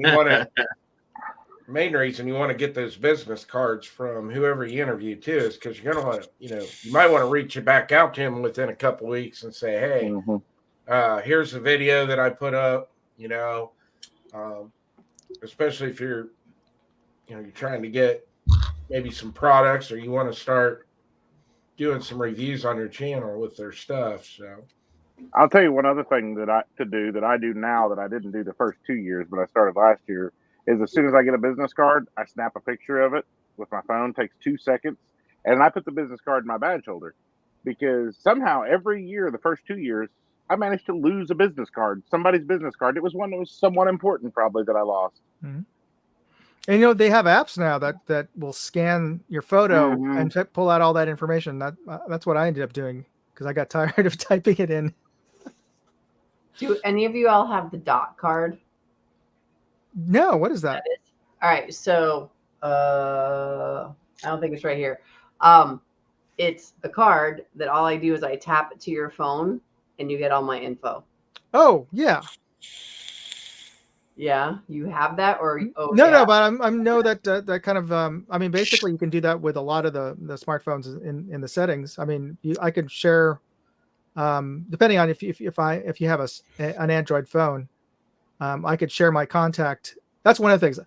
you want to get those business cards from whoever you interview too is because you're gonna want to, you know, you might want to reach back out to him within a couple weeks and say, hey, here's the video that I put up. You know, especially if you're trying to get maybe some products or you want to start doing some reviews on your channel with their stuff. So I'll tell you one other thing that I do now that I didn't do the first 2 years, but I started last year, is as soon as I get a business card, I snap a picture of it with my phone, takes 2 seconds, and I put the business card in my badge holder. Because somehow every year, the first 2 years, I managed to lose a business card, somebody's business card. It was one that was somewhat important probably that I lost. Mm-hmm. And, you know, they have apps now that will scan your photo and pull out all that information. That's what I ended up doing because I got tired of typing it in. Do any of you all have the dot card? No, what is that? All right, so I don't think it's right here. It's the card that all I do is I tap it to your phone and you get all my info. Oh, yeah. Yeah, you have that, or no, but I know that that kind of I mean, basically you can do that with a lot of the smartphones in the settings. I mean, I could share depending on if you have an Android phone, I could share my contact. That's one of the things.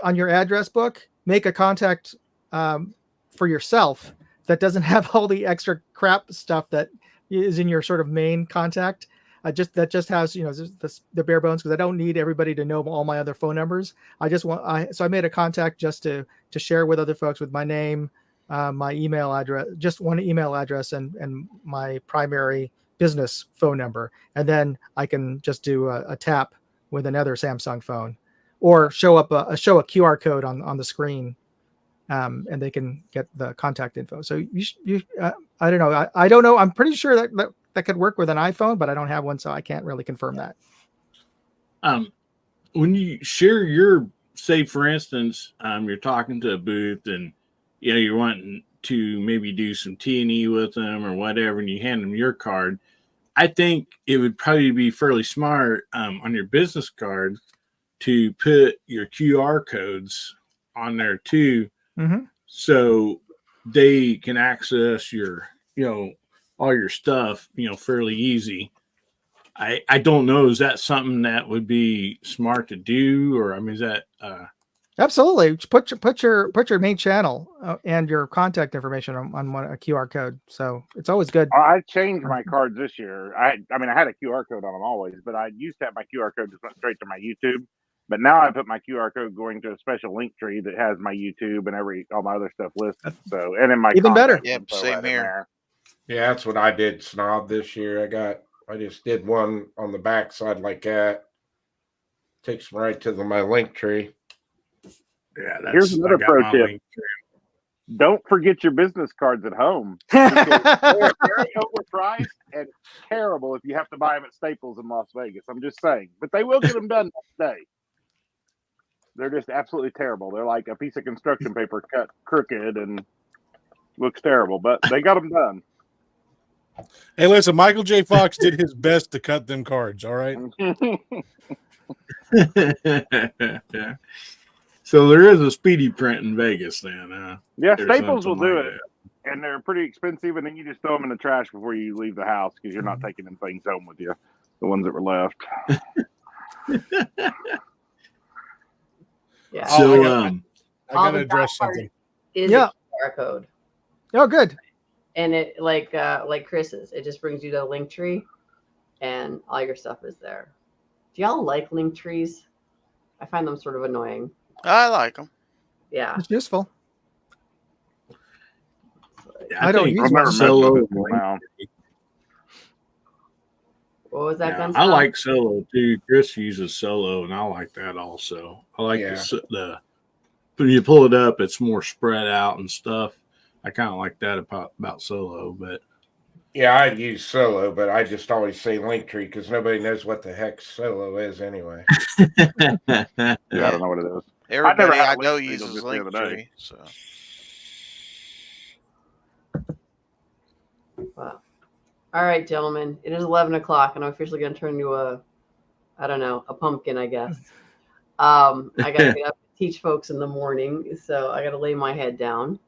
On your address book, make a contact for yourself that doesn't have all the extra crap stuff that is in your sort of main contact. that just has the bare bones, because I don't need everybody to know all my other phone numbers. So I made a contact just to share with other folks with my name, my email address, just one email address, and my primary business phone number, and then I can just do a tap with another Samsung phone, or show a QR code on the screen, and they can get the contact info. So I don't know. I don't know. I'm pretty sure that could work with an iPhone, but I don't have one, so I can't really confirm that. When you share your, say for instance, you're talking to a booth and you're wanting to maybe do some T&E with them or whatever, and you hand them your card, I think it would probably be fairly smart on your business card to put your QR codes on there too, so they can access your, all your stuff, fairly easy. I don't know. Is that something that would be smart to do, or I mean, is that Absolutely. Put your main channel and your contact information on a QR code. So it's always good. I changed my cards this year. I had a QR code on them always, but I used to have my QR code just went straight to my YouTube. But now I put my QR code going to a special link tree that has my YouTube and all my other stuff listed. So, and in my even better. Yep, same here. Yeah, that's what I did, Snob, this year. I just did one on the back side like that. Takes me right to my link tree. Yeah, here's another pro tip. Don't forget your business cards at home. They're very overpriced and terrible if you have to buy them at Staples in Las Vegas. I'm just saying. But they will get them done next day. They're just absolutely terrible. They're like a piece of construction paper cut crooked and looks terrible, but they got them done. Hey, listen, Michael J. Fox did his best to cut them cards, all right? So there is a speedy print in Vegas then. Yeah, Staples will do it. And they're pretty expensive, and then you just throw them in the trash before you leave the house because you're not taking them things home with you, the ones that were left. Yeah. So I gotta address something. Is a QR code. Oh, good. And it like Chris's, it just brings you to the link tree, and all your stuff is there. Do y'all like link trees? I find them sort of annoying. I like them. Yeah, it's useful. I don't use one. Solo. What was that? I like Solo too. Chris uses Solo, and I like that also. I like the when you pull it up, it's more spread out and stuff. I kind of like that about Solo, but yeah, I use Solo, but I just always say Linktree because nobody knows what the heck Solo is anyway. I don't know what it is. Everybody I know uses Linktree. So. Wow. All right, gentlemen. It is 11 o'clock, and I'm officially going to turn into a pumpkin, I guess. I got to get up and teach folks in the morning, so I got to lay my head down.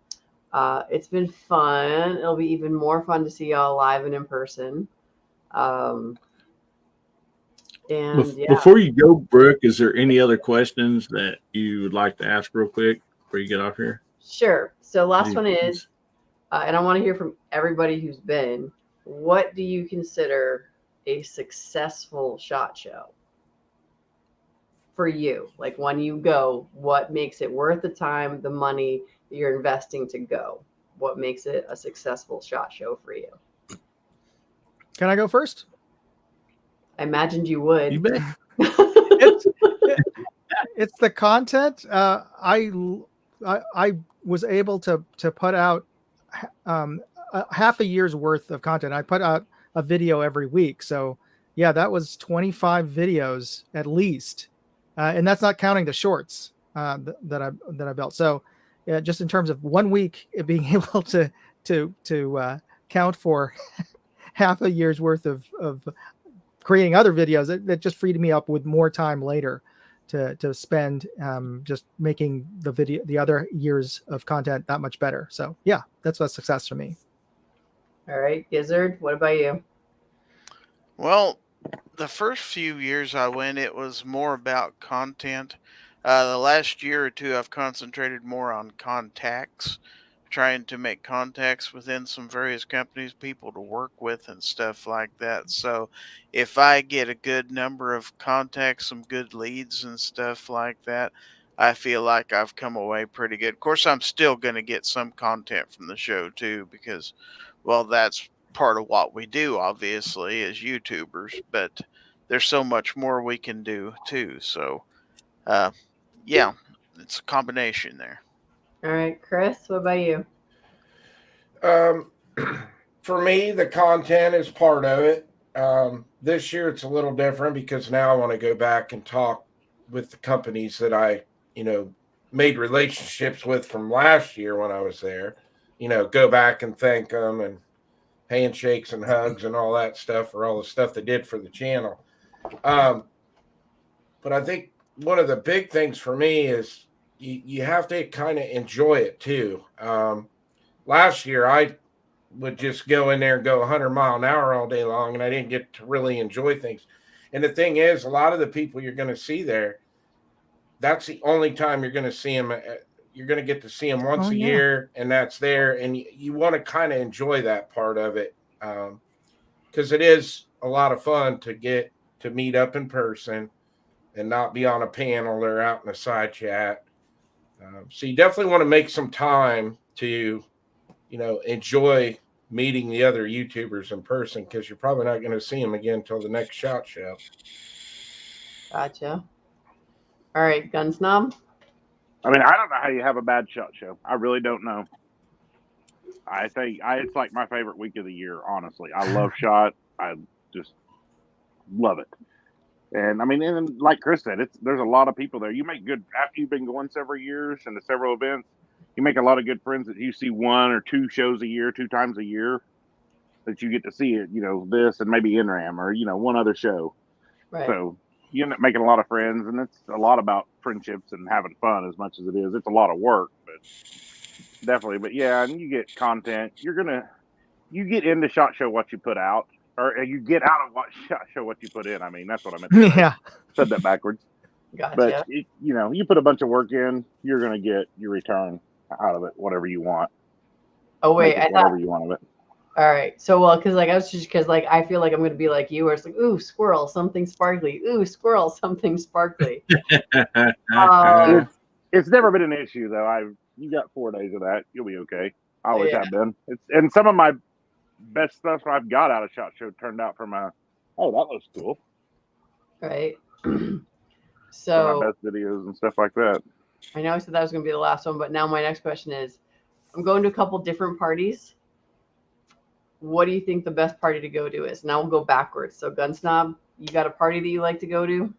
It's been fun. It'll be even more fun to see y'all live and in person. Before you go, Brooke, is there any other questions that you would like to ask real quick before you get off here? Sure. So last one is, and I want to hear from everybody who's been, what do you consider a successful SHOT Show for you? Like when you go, what makes it worth the time, the money that you're investing to go? What makes it a successful SHOT Show for you? Can I go first? I imagined you would. You bet. It's the content. I was able to put out half a year's worth of content. I put out a video every week. So yeah, that was 25 videos at least. And that's not counting the shorts that I built. So yeah, just in terms of 1 week, being able to count for half a year's worth of creating other videos, that just freed me up with more time later to spend just making the other years of content that much better. So yeah, that's a success for me. All right, Gizzard, what about you? Well, the first few years I went, it was more about content. The last year or two, I've concentrated more on contacts trying to make contacts within some various companies, people to work with and stuff like that. So if I get a good number of contacts, some good leads and stuff like that, I feel like I've come away pretty good. Of course, I'm still going to get some content from the show too, because, well, that's part of what we do, obviously, as YouTubers, but there's so much more we can do too. So, yeah, it's a combination there. All right, Chris, what about you? For me, the content is part of it. This year it's a little different because now I want to go back and talk with the companies that I, made relationships with from last year when I was there. Go back and thank them and handshakes and hugs and all that stuff for all the stuff they did for the channel. But I think one of the big things for me is you have to kind of enjoy it too. Last year, I would just go in there and go 100-mile-an-hour all day long, and I didn't get to really enjoy things. And the thing is, a lot of the people you're going to see there, that's the only time you're going to see them. You're going to get to see them once a year, and that's there. And you want to kind of enjoy that part of it because it is a lot of fun to get to meet up in person and not be on a panel or out in a side chat. So you definitely want to make some time to, enjoy meeting the other YouTubers in person because you're probably not going to see them again until the next SHOT Show. Gotcha. All right, Gun Snob. I mean, I don't know how you have a bad SHOT Show. I really don't know. I think it's like my favorite week of the year, honestly. I love SHOT. I just love it. And I mean, and like Chris said, there's a lot of people there. You make good after you've been going several years and to several events. You make a lot of good friends that you see 1 or 2 shows a year, 2 times a year that you get to see it. This and maybe NRAM or one other show. Right. So you end up making a lot of friends, and it's a lot about friendships and having fun as much as it is. It's a lot of work, but definitely. But yeah, and you get content. You get into SHOT Show what you put out. Or you get out of SHOT Show what you put in. I mean, that's what I meant to say. Yeah. Said that backwards. Gotcha. But, you put a bunch of work in, you're going to get your return out of it, whatever you want. Oh, wait. Whatever you want of it. All right. So, well, because I feel like I'm going to be like you, where it's like, ooh, squirrel, something sparkly. Ooh, squirrel, something sparkly. It's never been an issue, though. You got 4 days of that. You'll be okay. I always Yeah. have been. And some of my best stuff I've got out of SHOT Show turned out from oh, that looks cool. Right. Some So of my best videos and stuff like that. I know I said that was going to be the last one, but now my next question is, I'm going to a couple different parties. What do you think the best party to go to is? Now we'll go backwards. So Gun Snob, you got a party that you like to go to?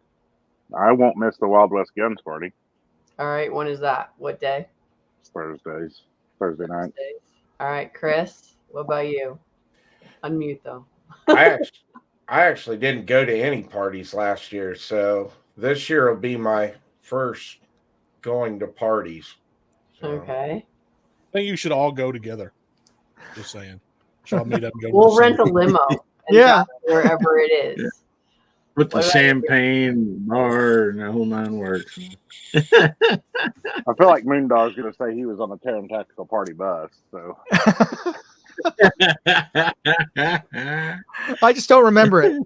I won't miss the Wild West Guns party. All right. When is that? What day? Thursday night. Thursdays. All right, Chris, what about you? Unmute though. I actually didn't go to any parties last year, so this year will be my first going to parties. So. Okay. I think you should all go together. Just saying. Should all meet up and go. We'll rent a limo. And Yeah. wherever it is. With the What about champagne bar and the whole 9 works. I feel like Moondog's going to say he was on a Terran Tactical Party bus. So I just don't remember it.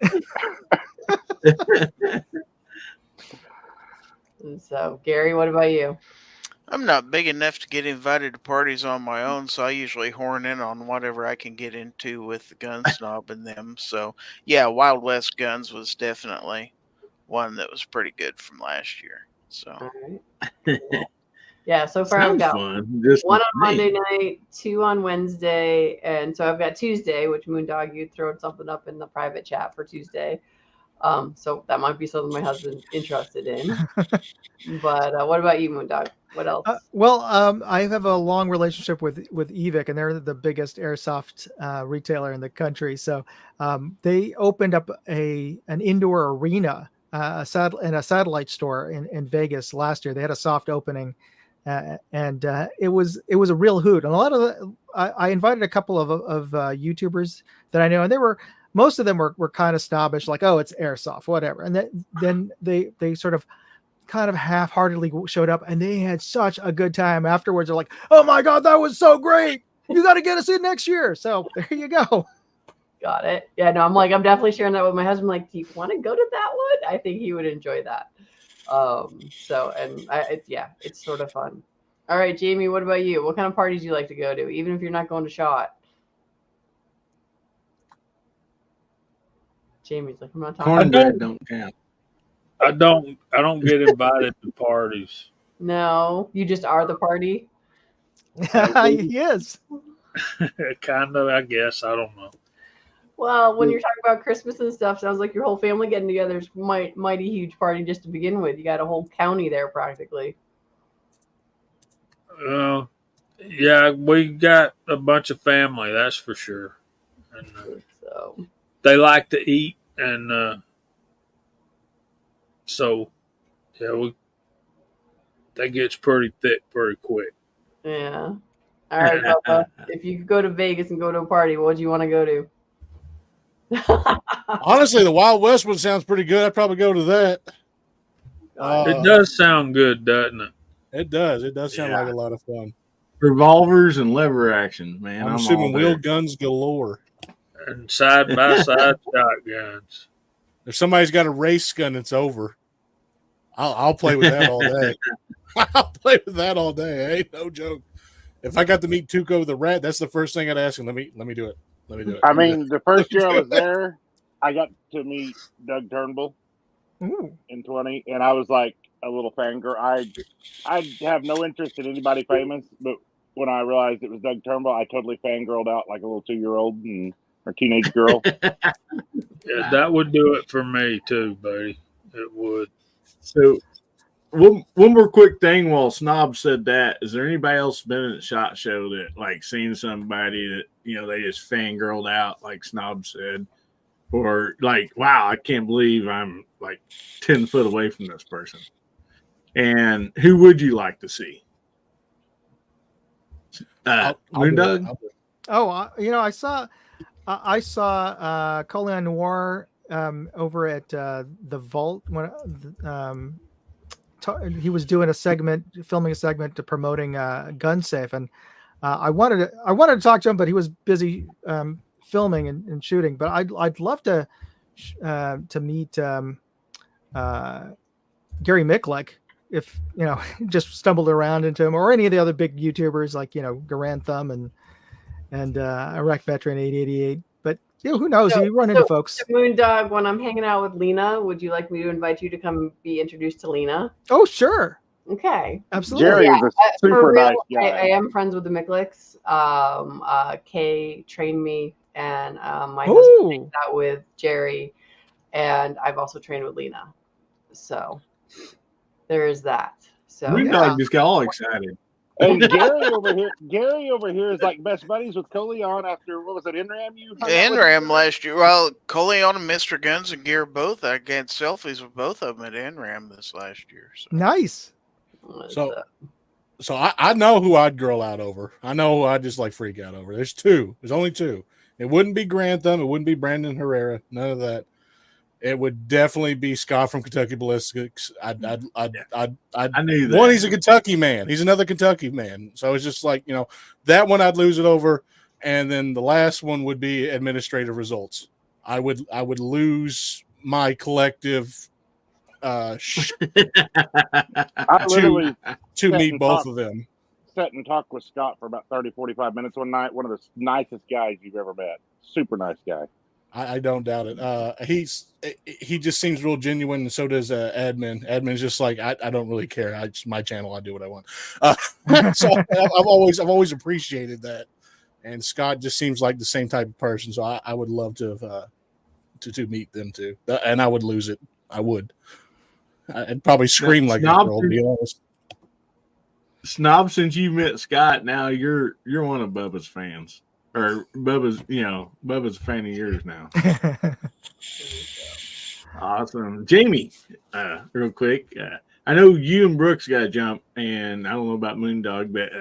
So, Gary, what about you? I'm not big enough to get invited to parties on my own, so I usually horn in on whatever I can get into with the Gun Snob and them. So, yeah, Wild West Guns was definitely one that was pretty good from last year. So, All right. Yeah, so far I've Sounds got fun. Just 1 on me. Monday night, 2 on Wednesday, and so I've got Tuesday, which Moondog, you throw something up in the private chat for Tuesday. So that might be something my husband's interested in. But what about you, Moondog? What else? I have a long relationship with Evic, and they're the biggest airsoft retailer in the country. So they opened up an indoor arena, a satellite store in Vegas last year. They had a soft opening, and it was a real hoot. And a lot of I invited a couple of YouTubers that I know, and most of them were kind of snobbish, like, oh, it's airsoft, whatever. And then they sort of kind of half-heartedly showed up, and they had such a good time afterwards. They're like, "Oh my god, that was so great! You got to get us in next year." So there you go. Got it. Yeah, no, I'm definitely sharing that with my husband. Like, do you want to go to that one? I think he would enjoy that. It's sort of fun. All right, Jamie, what about you? What kind of parties do you like to go to, even if you're not going to SHOT? Jamie's like, I'm not talking. Cornbread don't count. I don't get invited to parties. No, you just are the party. He is. Kind of, I guess. I don't know. Well, when you're talking about Christmas and stuff, sounds like your whole family getting together is mighty huge party just to begin with. You got a whole county there practically. Yeah, we got a bunch of family, that's for sure. And So they like to eat, and so yeah, that gets pretty thick pretty quick. yeah. All right, Papa. If you could go to Vegas and go to a party, what would you want to go to? Honestly, the Wild West one sounds pretty good. I'd probably go to that. It does sound good, doesn't it? It does. It does sound like a lot of fun. Revolvers and lever action, man. I'm assuming wheel guns galore. And side by side shotguns. If somebody's got a race gun, it's over. I'll play with that all day. I'll play with that all day. Hey, no joke. If I got to meet Tuco the Rat, that's the first thing I'd ask him. Let me do it. Let me do it. I mean, the first year I was there, I got to meet Doug Turnbull in 20, and I was like a little fangirl. I have no interest in anybody famous, but when I realized it was Doug Turnbull, I totally fangirled out like a little 2-year-old or teenage girl. Yeah, that would do it for me too, buddy. It would. So, one more quick thing while Snob said that. Is there anybody else been in a SHOT Show that, like, seen somebody that, they just fangirled out, like Snob said? Or, like, wow, I can't believe I'm, like, 10 foot away from this person. And who would you like to see? Moondog? Oh, I saw Colin Noir over at the Vault when he was doing filming a segment to promoting Gun Safe, and I wanted to talk to him, but he was busy filming and shooting. But I'd love to meet Gary Micklick, if just stumbled around into him, or any of the other big YouTubers like Garantham and Iraq Veteran 888. But who knows? You run into folks. Moondog, when I'm hanging out with Lena, would you like me to invite you to come be introduced to Lena? Oh, sure. Okay. Absolutely. Jerry is a super nice guy. I am friends with the Micklicks. Kay trained me, and my husband hangs out with Jerry, and I've also trained with Lena. So there is that. So Moondog just got all excited. And Gary over here is like best buddies with Coleon after, what was it, NRAM? NRAM last year. Well, Coleon and Mr. Guns and Gear both. I got selfies with both of them at NRAM this last year. So. Nice. So I know who I'd girl out over. I know who I'd just like freak out over. There's two. There's only two. It wouldn't be Grantham. It wouldn't be Brandon Herrera. None of that. It would definitely be Scott from Kentucky Ballistics. I knew that. One, he's a Kentucky man. He's another Kentucky man. So it's just like, that one I'd lose it over. And then the last one would be administrative results. I would lose my collective I literally to meet both of them. Sat and talked with Scott for about 30, 45 minutes one night. One of the nicest guys you've ever met. Super nice guy. I don't doubt it. He just seems real genuine, and so does Admin. Admin's just like, I don't really care. It's my channel. I do what I want. So I've always appreciated that. And Scott just seems like the same type of person. So I would love to meet them too. And I would lose it. I would. I'd probably scream like a girl, to be honest. Snob, since you met Scott, now you're one of Bubba's fans. Or Bubba's a fan of yours now. Awesome. Jamie, real quick. I know you and Brooks got to jump, and I don't know about Moondog, but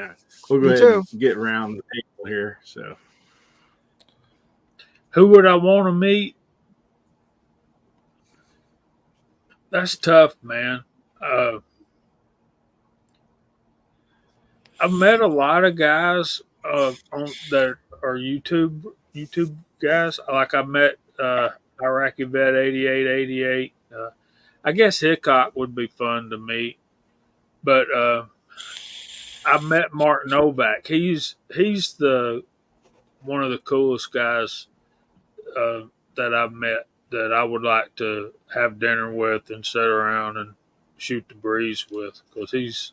we'll go ahead and get around the table here. So, who would I want to meet? That's tough, man. I've met a lot of guys that are YouTube guys. Like I met Iraqi Vet 8888. I guess Hickok would be fun to meet, but I met Mark Novak. He's the one of the coolest guys that I've met that I would like to have dinner with and sit around and shoot the breeze with, because he's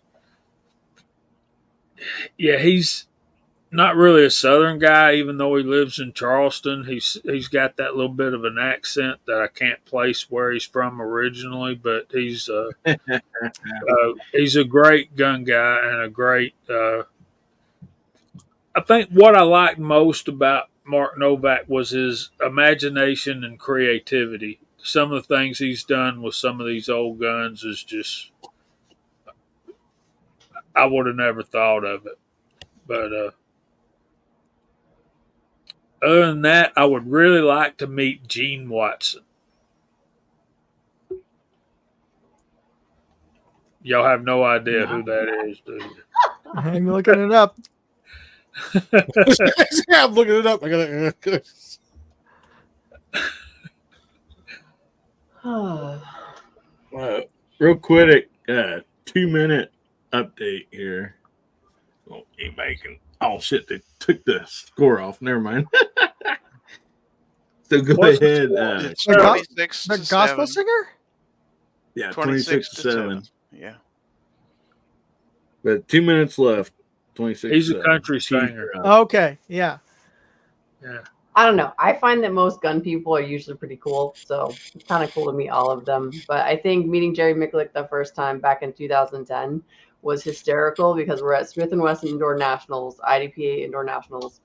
not really a Southern guy, even though he lives in Charleston. He's got that little bit of an accent that I can't place where he's from originally, but he's a great gun guy and a great. I think what I liked most about Mark Novak was his imagination and creativity. Some of the things he's done with some of these old guns is just, I would have never thought of it. But other than that, I would really like to meet Gene Watson. Y'all have no idea who that is, do you? I'm looking it up. Yeah, I'm looking it up. I gotta. Real quick, 2-minute update here. Oh, anybody can. Oh shit! They took the score off. Never mind. So go What's the ahead. score? It's The 26 The to gospel 7. singer? Yeah, 26 to 7. Yeah. But 2 minutes left. 26. He's a to 7. country singer. Okay, yeah. Yeah. I don't know. I find that most gun people are usually pretty cool, so it's kind of cool to meet all of them. But I think meeting Jerry Mikulek the first time back in 2010 was hysterical because we're at Smith & Wesson Indoor Nationals, IDPA Indoor Nationals.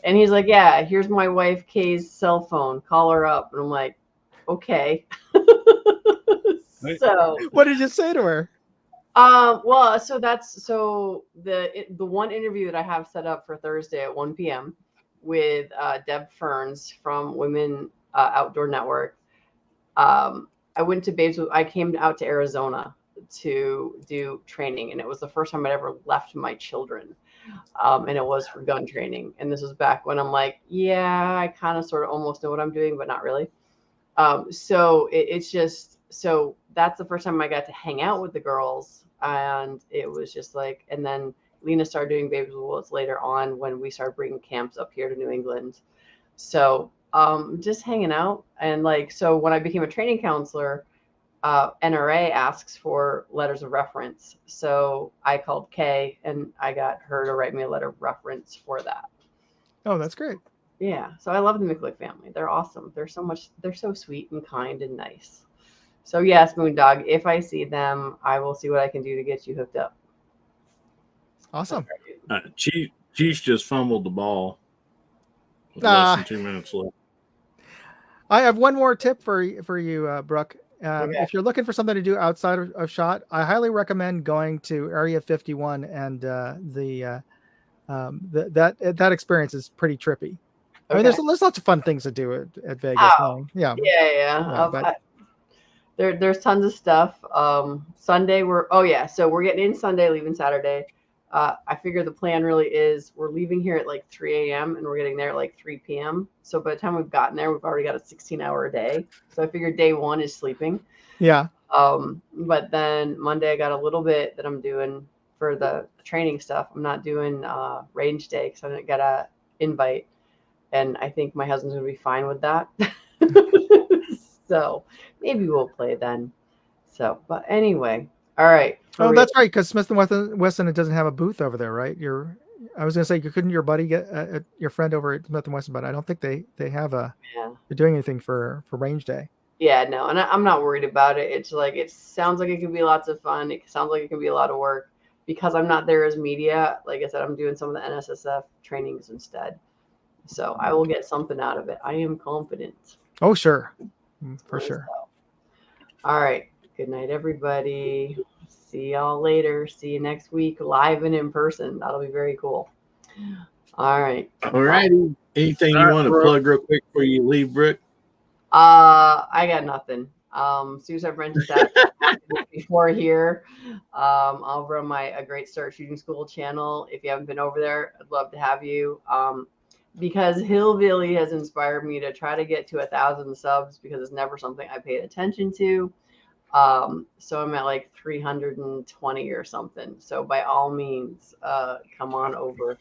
And he's like, yeah, here's my wife Kay's cell phone. Call her up. And I'm like, okay. So What did you say to her? well, so the one interview that I have set up for Thursday at 1 p.m. with Deb Ferns from Women Outdoor Network. I went to Babes. I came out to Arizona to do training, and it was the first time I'd ever left my children. And it was for gun training. And this was back when I'm like, yeah, I kind of sort of almost know what I'm doing, but not really. So it's just, so that's the first time I got to hang out with the girls. And it was just like, and then Lena started doing Babes with Bullets later on when we started bringing camps up here to New England. So just hanging out. And like, so when I became a training counselor, NRA asks for letters of reference. So I called Kay and I got her to write me a letter of reference for that. Oh, that's great. Yeah. So I love the Mikulek family. They're awesome. They're so sweet and kind and nice. So yes, Moondog, if I see them, I will see what I can do to get you hooked up. Awesome. Chiefs just fumbled the ball. With less than 2 minutes left. I have one more tip for you, Brooke. Okay. If you're looking for something to do outside of shot, I highly recommend going to Area 51, and that experience is pretty trippy. I mean, there's lots of fun things to do at Vegas. Yeah. But there's tons of stuff. Sunday so we're getting in Sunday, leaving Saturday. I figure the plan really is we're leaving here at like 3 a.m. and we're getting there at like 3 p.m. So by the time we've gotten there, we've already got a 16-hour day. So I figured day one is sleeping. Yeah. But then Monday I got a little bit that I'm doing for the training stuff. I'm not doing range day because I didn't get a invite. And I think my husband's going to be fine with that. So maybe we'll play then. So, but anyway. All right. Oh, that's right. Because Smith & Wesson, it doesn't have a booth over there, right? I was going to say, couldn't your buddy get your friend over at Smith & Wesson, but I don't think they have they're doing anything for range day. Yeah, no, and I'm not worried about it. It's like, it sounds like it could be lots of fun. It sounds like it can be a lot of work because I'm not there as media. Like I said, I'm doing some of the NSSF trainings instead. So I will get something out of it. I am confident. Oh, sure. For sure. All right. Good night, everybody. See y'all later. See you next week, live and in person. That'll be very cool. All right. All righty. Anything you want to plug real quick before you leave, Brooke? I got nothing. Suicide Wrench is at before here over on my A Great Start Shooting School channel. If you haven't been over there, I'd love to have you. Because Hillbilly has inspired me to try to get to 1,000 subs because it's never something I paid attention to. So I'm at like 320 or something. So by all means, come on over.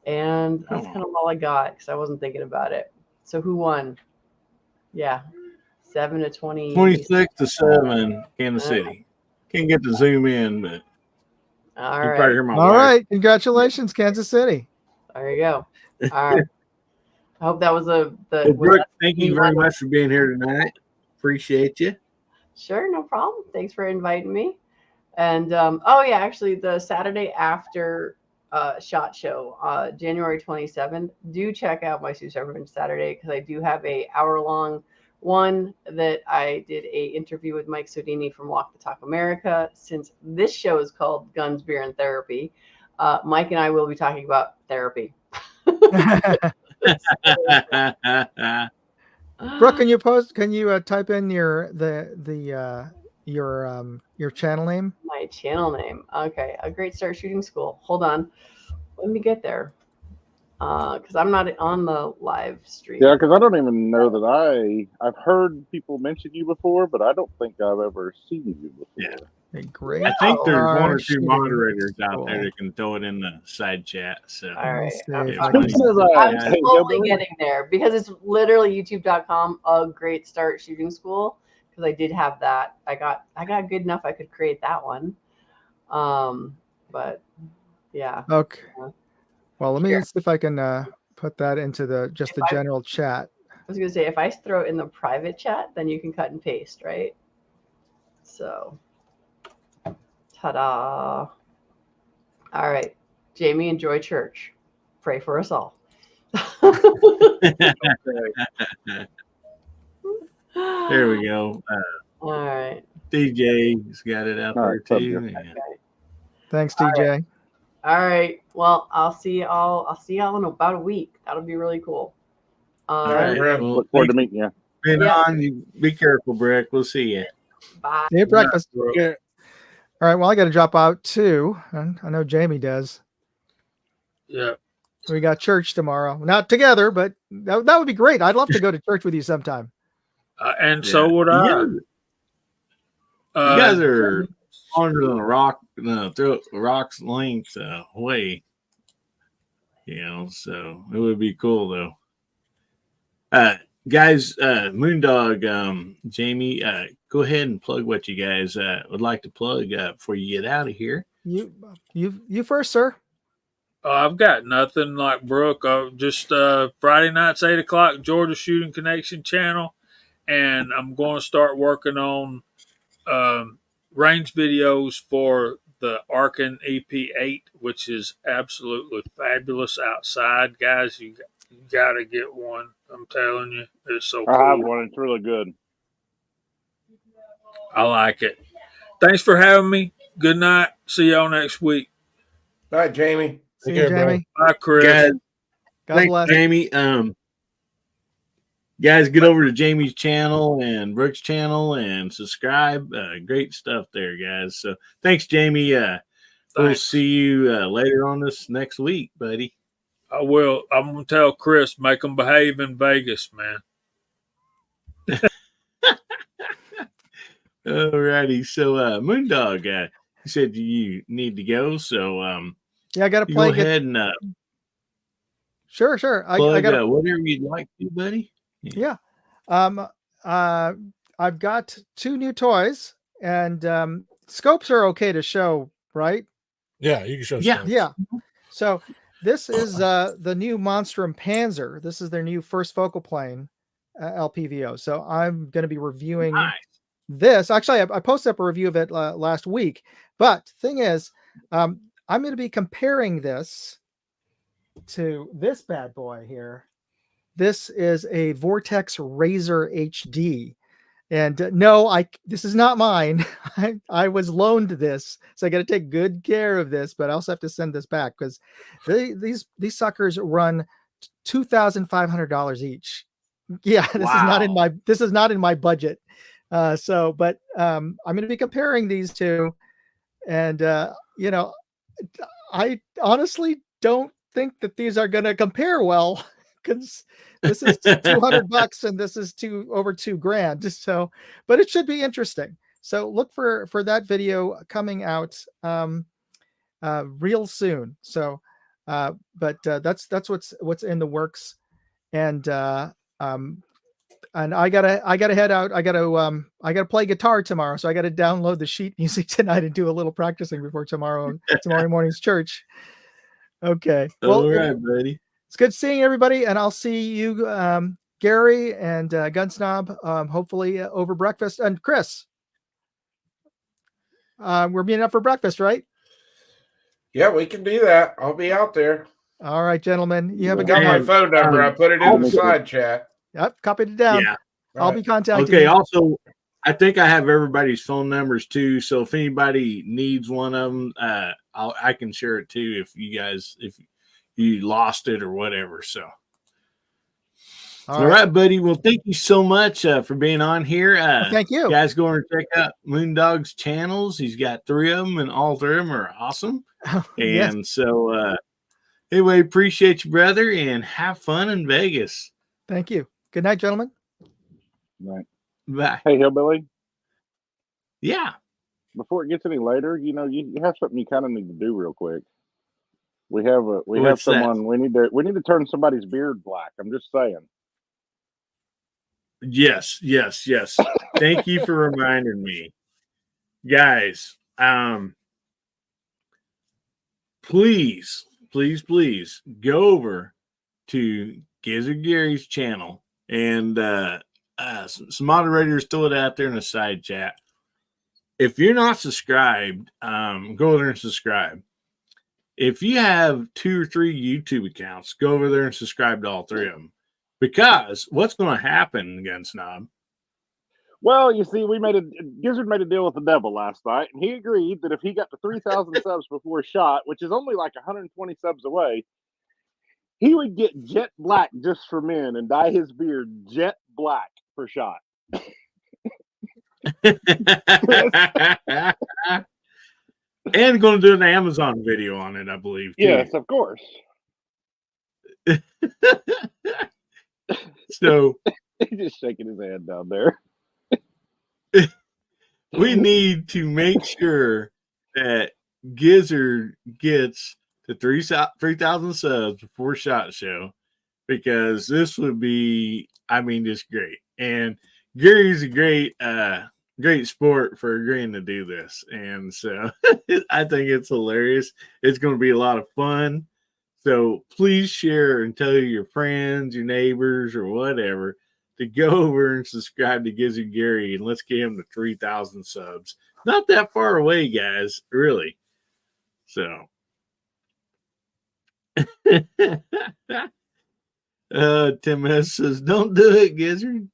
And that's kind of all I got because I wasn't thinking about it. So who won? Yeah, 7 to 20. 26-7, Kansas City. Can't get to zoom in, but All you right. probably hear my All wife. right. Congratulations, Kansas City. There you go. All right. I hope that was Well, Brooke, thank you very much for being here tonight. Appreciate you. Sure, no problem. Thanks for inviting me. And oh yeah, actually the Saturday after SHOT Show, January 27th, do check out my Suicide Revenge Saturday because I do have a hour-long one that I did a interview with Mike Sodini from Walk the Talk America. Since this show is called Guns, Beer, and Therapy, Mike and I will be talking about therapy. Brooke, can you post? Can you type in your channel name? My channel name. Okay, A Great Start Shooting School. Hold on, let me get there. Because I'm not on the live stream. Yeah, because I don't even know that I've heard people mention you before, but I don't think I've ever seen you before. Yeah. Great. I think there's one or two Shooting moderators out School. there that can throw it in the side chat. So All right. Let me see Yeah, if I can- I'm slowly getting there because it's literally youtube.com A Great Start Shooting School because I did have that. I got good enough I could create that one. But yeah. Okay. Well, let me Sure. see if I can put that into the general chat. I was gonna say if I throw it in the private chat, then you can cut and paste, right? So ta-da. All right. Jamie, enjoy church. Pray for us all. there we go. All right. DJ's got it out All there right, too. okay. Yeah. Thanks, DJ. All right. Well, I'll see y'all in about a week. That'll be really cool. All right. Well, Look forward to meeting you. being Yeah. on. You be careful, Brick. We'll see you. Bye. See you at breakfast. Yeah. All right. Well, I got to drop out too. And I know Jamie does. Yeah. We got church tomorrow. Not together, but that would be great. I'd love to go to church with you sometime. And so would You I. You guys are under the rock, through rock's length away. You know, so it would be cool though. Guys, Moondog, Jamie, go ahead and plug what you guys would like to plug before you get out of here. You first, sir. I've got nothing like Brooke. Just Friday nights, 8 o'clock, Georgia Shooting Connection channel. And I'm going to start working on range videos for the Arkin EP8, which is absolutely fabulous outside. Guys, you got to get one. I'm telling you, it's so cool. I have one. It's really good. I like it. Thanks for having me. Good night. See y'all next week. Bye, Jamie. See you, Jamie. Bye, Chris. Guys, God thanks, bless. Jamie. Guys, get over to Jamie's channel and Brooke's channel and subscribe. Great stuff there, guys. So thanks, Jamie. We'll Thanks. see you later on this next week, buddy. I will. I'm going to tell Chris, make them behave in Vegas, man. Alrighty. So, Moondog, you said you need to go. So, Yeah, I got to you play. go ahead and Sure. plug I got whatever you'd like to, buddy. Yeah. I've got 2 new toys, and scopes are okay to show, right? Yeah, you can show Yeah. stuff. Yeah. So this is the new Monstrum Panzer. This is their new first focal plane LPVO. So I'm going to be reviewing Nice. this. Actually, I posted up a review of it last week. But thing is, I'm going to be comparing this to this bad boy here. This is a Vortex Razor HD. And no, this is not mine. I was loaned this, so I got to take good care of this. But I also have to send this back because these suckers run $2,500 each. Yeah, this is not in my budget. But I'm going to be comparing these two, and you know, I honestly don't think that these are going to compare well, because this is $200 and this is over $2,000. So, but it should be interesting. So look for that video coming out real soon. So, but that's what's in the works, and I gotta head out. I gotta play guitar tomorrow, so I gotta download the sheet music tonight and do a little practicing before tomorrow morning's church. Okay. Well, all right, buddy. it's good seeing everybody, and I'll see you, Gary and Gunsnob, hopefully over breakfast. And Chris, we're meeting up for breakfast, right? Yeah, we can do that. I'll be out there. All right, gentlemen. You have a got good my night. phone number. I put it in the side chat. Yep, copied it down. Yeah. I'll be contacting Okay. you. Also, I think I have everybody's phone numbers too. So if anybody needs one of them, I can share it too. If you lost it or whatever. So. All right, buddy. Well, thank you so much for being on here. Thank you. Guys, go and check out Moondog's channels. He's got 3 of them, and all 3 of them are awesome. Yes. And so, anyway, appreciate you, brother, and have fun in Vegas. Thank you. Good night, gentlemen. Right. Bye. Hey, Hillbilly. Yeah. Before it gets any later, you have something you kind of need to do real quick. We have What's someone that? we need to turn somebody's beard black. I'm just saying. Yes. Thank you for reminding me. Guys, please go over to Gizzard Gary's channel, and some moderators throw it out there in the side chat. If you're not subscribed, go there and subscribe. If you have 2 or 3 YouTube accounts, go over there and subscribe to all 3 of them. Because what's going to happen, Gunsnob? Well, you see, Gizzard made a deal with the devil last night, and he agreed that if he got to 3,000 subs before shot, which is only like 120 subs away, he would get jet black just for men and dye his beard jet black for shot. And going to do an Amazon video on it, I believe. Too. Yes, of course. So he's just shaking his head down there. We need to make sure that Gizzard gets to 3,000 subs before SHOT Show, because this would be, just great. And Gary's a great sport for agreeing to do this. And so I think it's hilarious. It's going to be a lot of fun. So please share and tell your friends, your neighbors, or whatever to go over and subscribe to Gizzard Gary, and let's get him to 3,000 subs. Not that far away, guys, really. So. Tim S says, don't do it, Gizzard.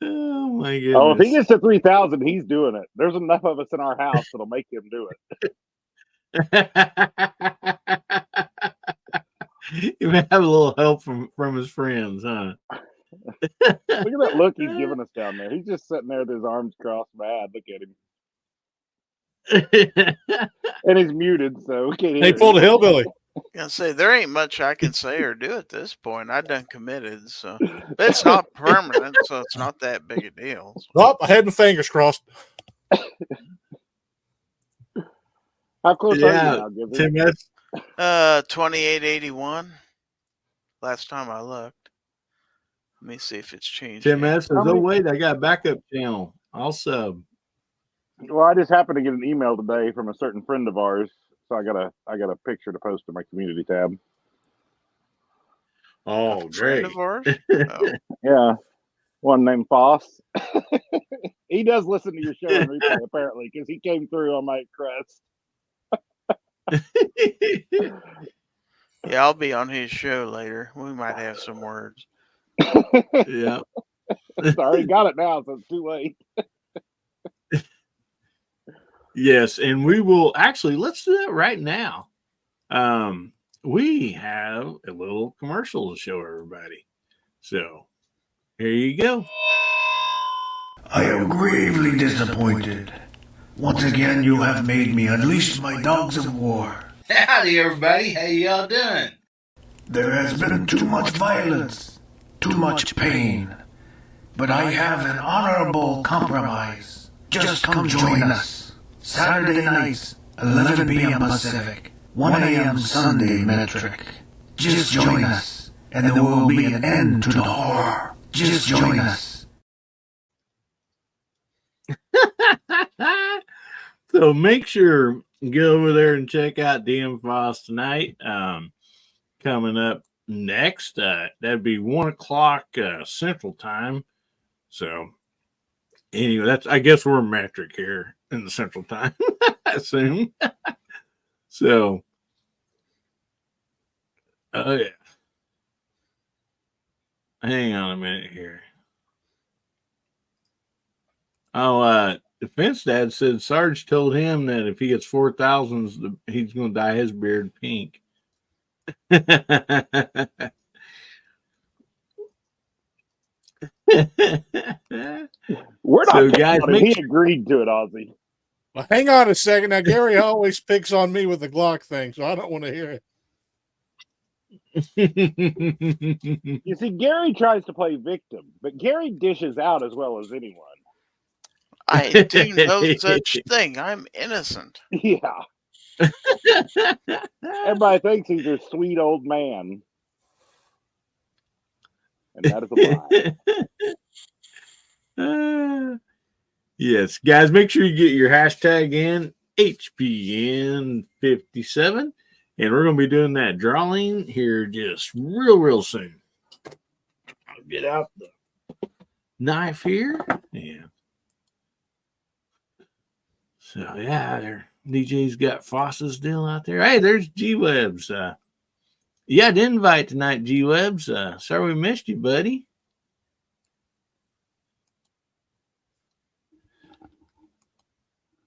Oh my goodness. Oh, if he gets to 3,000, he's doing it. There's enough of us in our house that'll make him do it. You may have a little help from his friends, huh? Look at that look he's giving us down there. He's just sitting there with his arms crossed, mad. Look at him. And he's muted, so he pulled a hillbilly. Gonna say there ain't much I can say or do at this point. I done committed, so but it's not permanent, so it's not that big a deal. Oh, I had my fingers crossed. How close are you now, Gibbons? Tim S. 2881. Last time I looked. Let me see if it's changed. Tim S. says, oh wait, I got a backup channel. I'll sub. Well, I just happened to get an email today from a certain friend of ours, so I got a picture to post to my community tab. Oh, great! Friend of ours? Oh. Yeah, one named Foss. He does listen to your show and replay apparently, because he came through on my crest. Yeah, I'll be on his show later. We might have some words. Yeah. Sorry, got it now, so it's too late. Yes, and we will actually, let's do that right now. We have a little commercial to show everybody. So here you go. I am gravely disappointed. Once again, you have made me unleash my dogs of war. Howdy, everybody. How y'all doing? There has been too much violence, too much pain. But I have an honorable compromise. Just come join us. Saturday nights, 11 p.m. Pacific, 1 a.m. Sunday metric. Just join us, and there will be an end to the horror. Just join us. So make sure you go over there and check out DM Files tonight. Coming up next, that'd be 1 o'clock Central Time. So anyway, I guess we're metric here in the Central Time, I assume. So, oh yeah. Hang on a minute here. Oh, Defense Dad said Sarge told him that if he gets 4,000s, he's going to dye his beard pink. We're not So, picking guys, on him. He agreed to it, Ozzy. Well, hang on a second. Now, Gary always picks on me with the Glock thing, so I don't want to hear it. You see, Gary tries to play victim, but Gary dishes out as well as anyone. I do no such thing. I'm innocent. Yeah. Everybody thinks he's a sweet old man. And that is a lie. Yes, guys, make sure you get your hashtag in HPN57. And we're going to be doing that drawing here just real soon. I'll get out the knife here. Yeah. So, yeah, there. DJ's got Foss's still out there. Hey, there's G-Webs. You had an invite tonight, G-Webs. Sorry we missed you, buddy.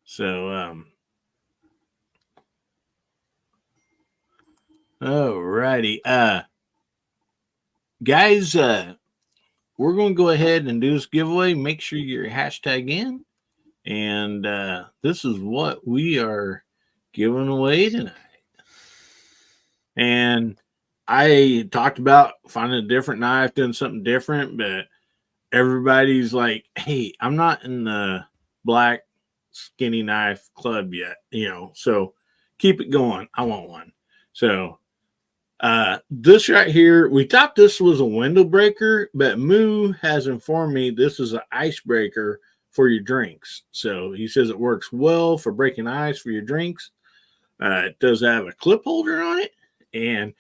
So, alrighty. Guys, we're going to go ahead and do this giveaway. Make sure you're hashtag in. And this is what we are giving away tonight. And I talked about finding a different knife, doing something different, but everybody's like, hey, I'm not in the black skinny knife club yet, so keep it going. I want one. So this right here, we thought this was a window breaker, but Moo has informed me this is an icebreaker for your drinks. So he says it works well for breaking ice for your drinks. It does have a clip holder on it, and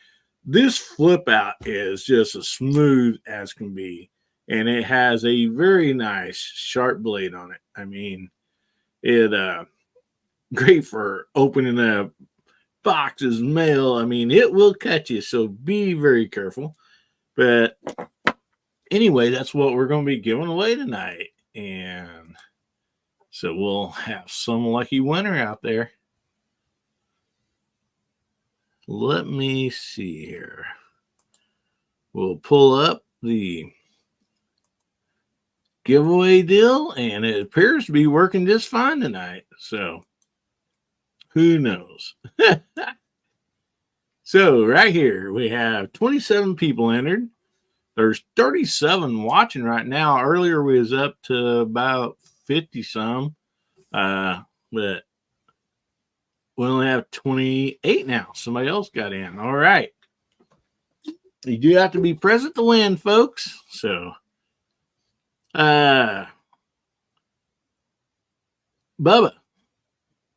this flip out is just as smooth as can be, and it has a very nice sharp blade on it. I mean, it great for opening up boxes, mail. I mean, it will cut you, so be very careful. But anyway, that's what we're going to be giving away tonight. And so we'll have some lucky winner out there. Let me see here. We'll pull up the giveaway deal, and it appears to be working just fine tonight. So who knows? So right here, we have 27 people entered. There's 37 watching right now. Earlier, we was up to about 50 some, but we only have 28 now. Somebody else got in. All right. You do have to be present to win, folks. So, Bubba.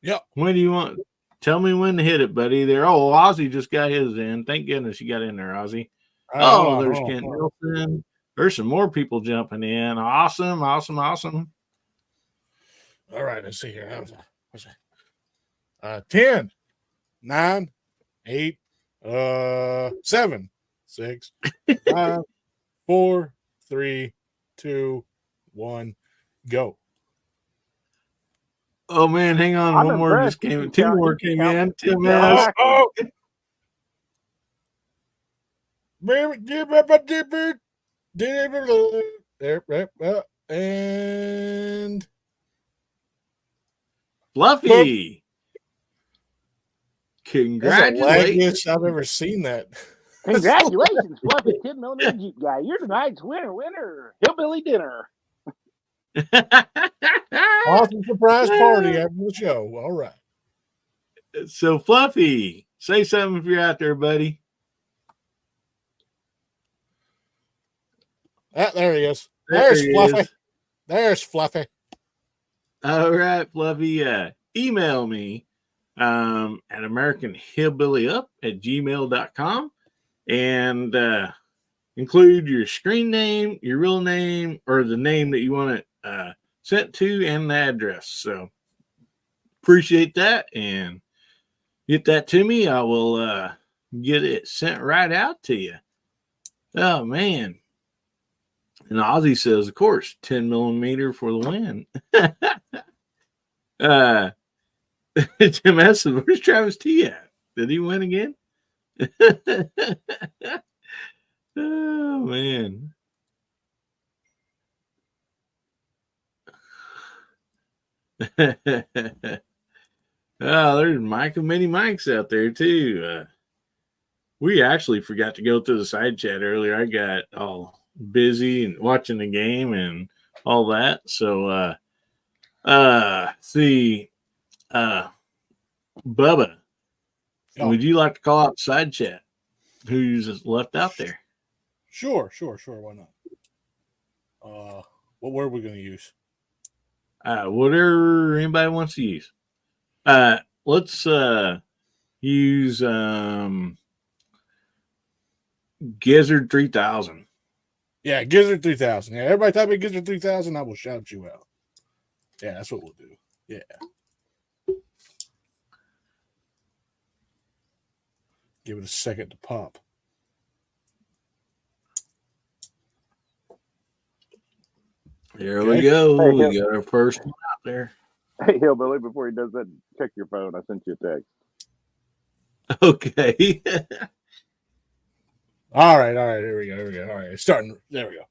Yep. When do you want? Tell me when to hit it, buddy. There. Oh, Ozzy just got his in. Thank goodness you got in there, Ozzy. Oh, there's Kent Nelson. There's some more people jumping in. Awesome. All right, let's see here. 10, 9, 8, 7, 6, 5, 4, 3, 2, 1, go. Oh man, hang on. One more just came in. Two more came in. Tim S. And Fluffy. that's the Congratulations. laggiest I've ever seen that. Congratulations, Fluffy 10mm Jeep guy. You're tonight's winner. Hillbilly dinner. Awesome surprise party after the show. All right. So, Fluffy, say something if you're out there, buddy. Ah, there he is. There There's he Fluffy. is. There's Fluffy. All right, Fluffy. Email me at AmericanHillbillyUp@gmail.com and include your screen name, your real name, or the name that you want it sent to, and the address. So appreciate that, and get that to me. I will get it sent right out to you. Oh man. And Ozzy says, of course, 10mm for the win. Tim S. Where's Travis T at? Did he win again? Oh man. Oh, there's Mike and Mini Mike's out there too. We actually forgot to go through the side chat earlier. I got all busy and watching the game and all that. So see Bubba, would you like to call out side chat? Who's left out there? Sure. Why not? What word are we going to use? Whatever anybody wants to use. Let's use Gizzard 3000. Yeah, Gizzard 3000. Yeah, everybody type in Gizzard 3000, I will shout you out. Yeah, that's what we'll do. Yeah. Give it a second to pop. There we go. Hey, we got our first one out there. Hey, Hillbilly, before he does that, check your phone. I sent you a text. Okay. All right. Here we go. All right, it's starting. There we go.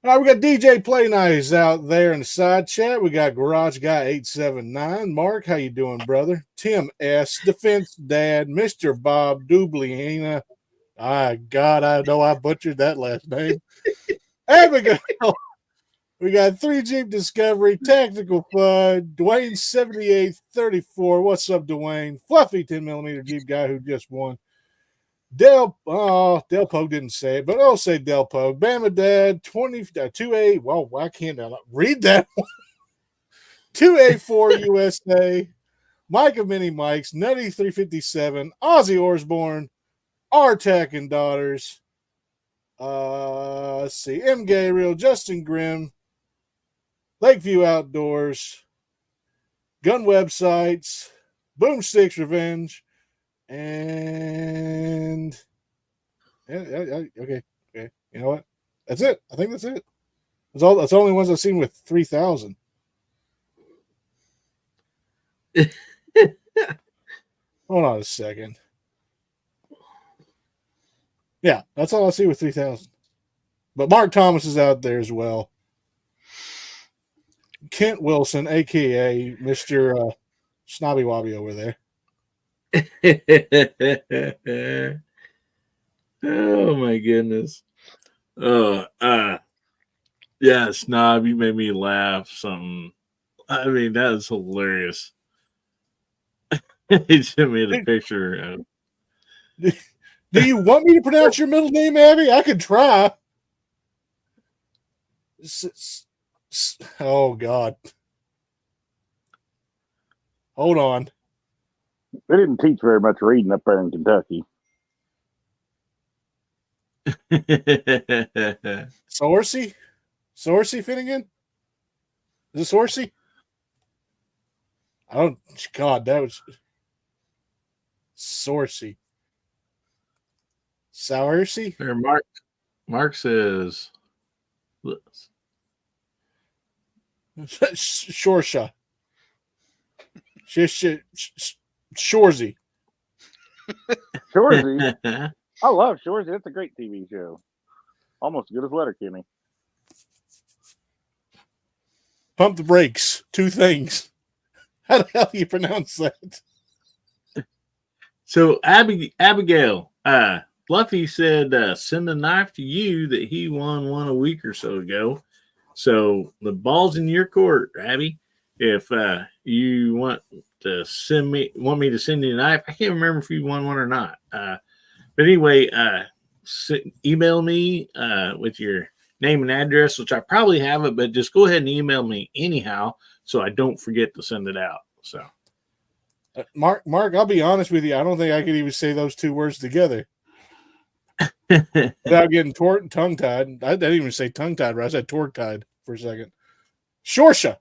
All right, we got DJ Play Nice out there in the side chat. We got Garage Guy 879. Mark, how you doing, brother? Tim S. Defense Dad. Mr. Bob Dubliana. God, I know I butchered that last name. And we got 3 Jeep Discovery, Tactical Fun, Dwayne 7834. What's up, Dwayne? Fluffy 10mm Jeep guy who just won. Del Pogue didn't say it, but I'll say Del Pogue. Bama Dad 28. Well, why can't I read that one? 2A4 USA. Mike of Mini Mikes, Nutty 357, Ozzy Osbourne, R-Tech and Daughters. Let's see. M. Gabriel, Justin Grimm, Lakeview Outdoors, Gun Websites, Boomsticks Revenge, and okay. You know what? That's it. I think that's it. That's the only ones I've seen with 3,000. Hold on a second. Yeah, that's all I see with 3,000. But Mark Thomas is out there as well. Kent Wilson, a.k.a. Mr. Snobby Wobby over there. Oh, my goodness. Yeah, Snob, you made me laugh something. I mean, that is hilarious. He sent me the picture. Do you want me to pronounce your middle name, Abby? I could try. Oh, God. Hold on. They didn't teach very much reading up there in Kentucky. Sorsey? Sorsey Finnegan? Is it Sorsey? I don't. God, that was Sorsey. Soursey? There, Mark says, Shorsha. Shorzy. Shorzy. I love Shorzy. That's a great TV show. Almost as good as Letterkenny. Pump the brakes. 2 things. How the hell do you pronounce that? So Abigail, Fluffy said send a knife to you that he won one a week or so ago. So the ball's in your court, Abby. If you want me to send you a knife, I can't remember if you won one or not. But anyway, email me with your name and address, which I probably have it, but just go ahead and email me anyhow, so I don't forget to send it out. So. Mark, I'll be honest with you. I don't think I could even say those 2 words together without getting tongue-tied. I didn't even say tongue-tied, right? I said torque-tied for a second. Shorsha.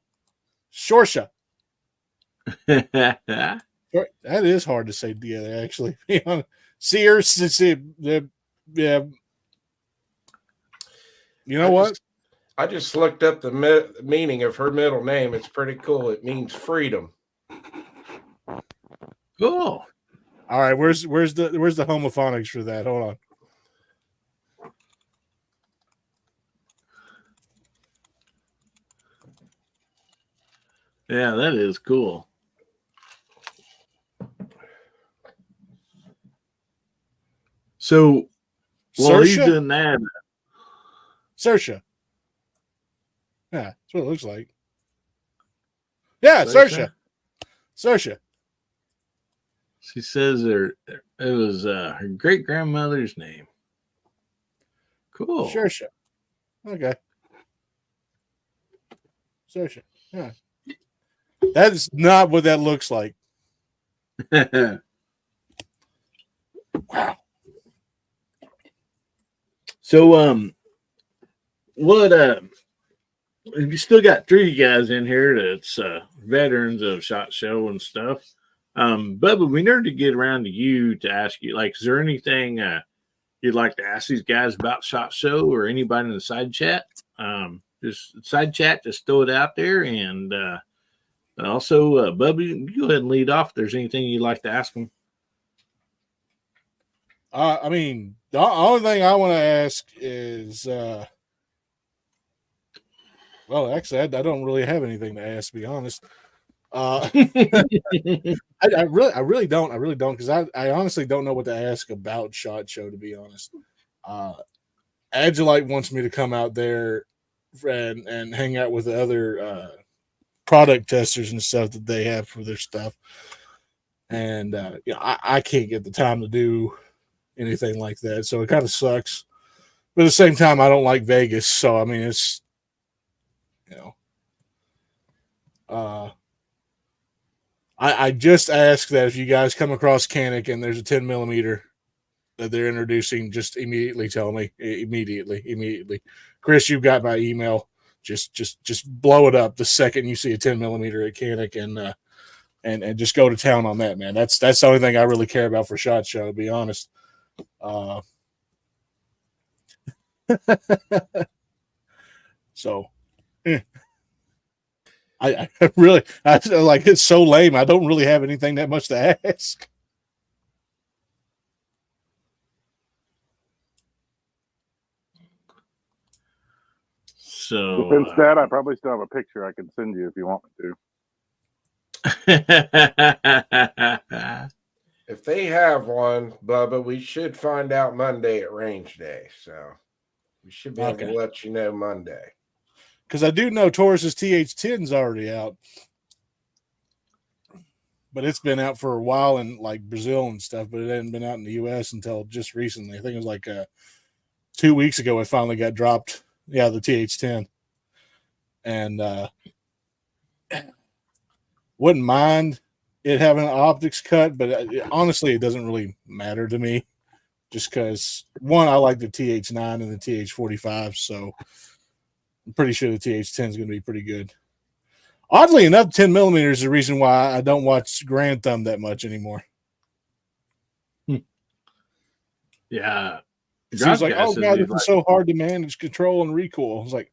That is hard to say together, actually. Sears, yeah. You know what? I just looked up the meaning of her middle name. It's pretty cool. It means freedom. Cool. All right, where's the homophonics for that? Hold on. Yeah, that is cool. So, well, he's doing that. Saoirse. Yeah, that's what it looks like. Yeah, Saoirse. She says it was her great grandmother's name. Cool. Saoirse. Okay. Saoirse. Yeah. That is not what that looks like. Wow. So, what you still got 3 guys in here that's veterans of SHOT Show and stuff. Bubba, we need to get around to you to ask you, like, is there anything you'd like to ask these guys about SHOT Show or anybody in the side chat? Just side chat, just throw it out there. And also, Bubba, you can go ahead and lead off if there's anything you'd like to ask them. I mean, the only thing I want to ask is, well, actually, I don't really have anything to ask, to be honest. I really don't, because I honestly don't know what to ask about SHOT Show, to be honest. Agilite wants me to come out there and hang out with the other product testers and stuff that they have for their stuff, and I can't get the time to do anything like that, so it kind of sucks. But at the same time, I don't like Vegas, so I mean, it's I just ask that if you guys come across Canik and there's a 10 millimeter that they're introducing, just immediately tell me. Immediately. Chris, you've got my email. Just blow it up the second you see a 10 millimeter at Canik, and just go to town on that, man. That's the only thing I really care about for SHOT Show, to be honest. So, I really, I like, it's so lame. I don't really have anything that much to ask. So, Defense Dad, I probably still have a picture I can send you if you want me to. If they have one, Bubba, we should find out Monday at range day. So we should be able to let you know Monday. Because I do know Taurus's TH10's already out. But it's been out for a while in like Brazil and stuff, but it hadn't been out in the US until just recently. I think it was like 2 weeks ago it finally got dropped. Yeah, the TH10. And wouldn't mind it having an optics cut, but honestly, it doesn't really matter to me. Just because, one, I like the TH9 and the TH45, so I'm pretty sure the TH10 is going to be pretty good. Oddly enough, 10 millimeters is the reason why I don't watch Grand Thumb that much anymore. Yeah. It seems like, oh, God, this is so hard to manage control and recoil. I was like,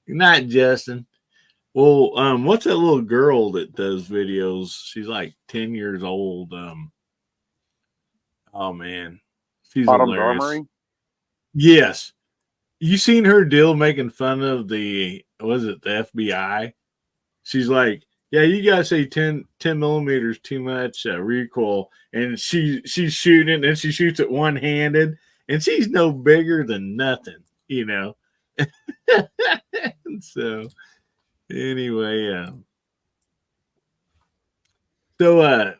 Good night, Justin. Well, what's that little girl that does videos? She's like 10 years old. Oh man, she's Bottom's hilarious. Armory. Yes, you seen her deal making fun of the FBI? She's like, yeah, you guys say 10 millimeters too much recoil, and she's shooting, and she shoots it one handed, and she's no bigger than nothing, you know. So anyway,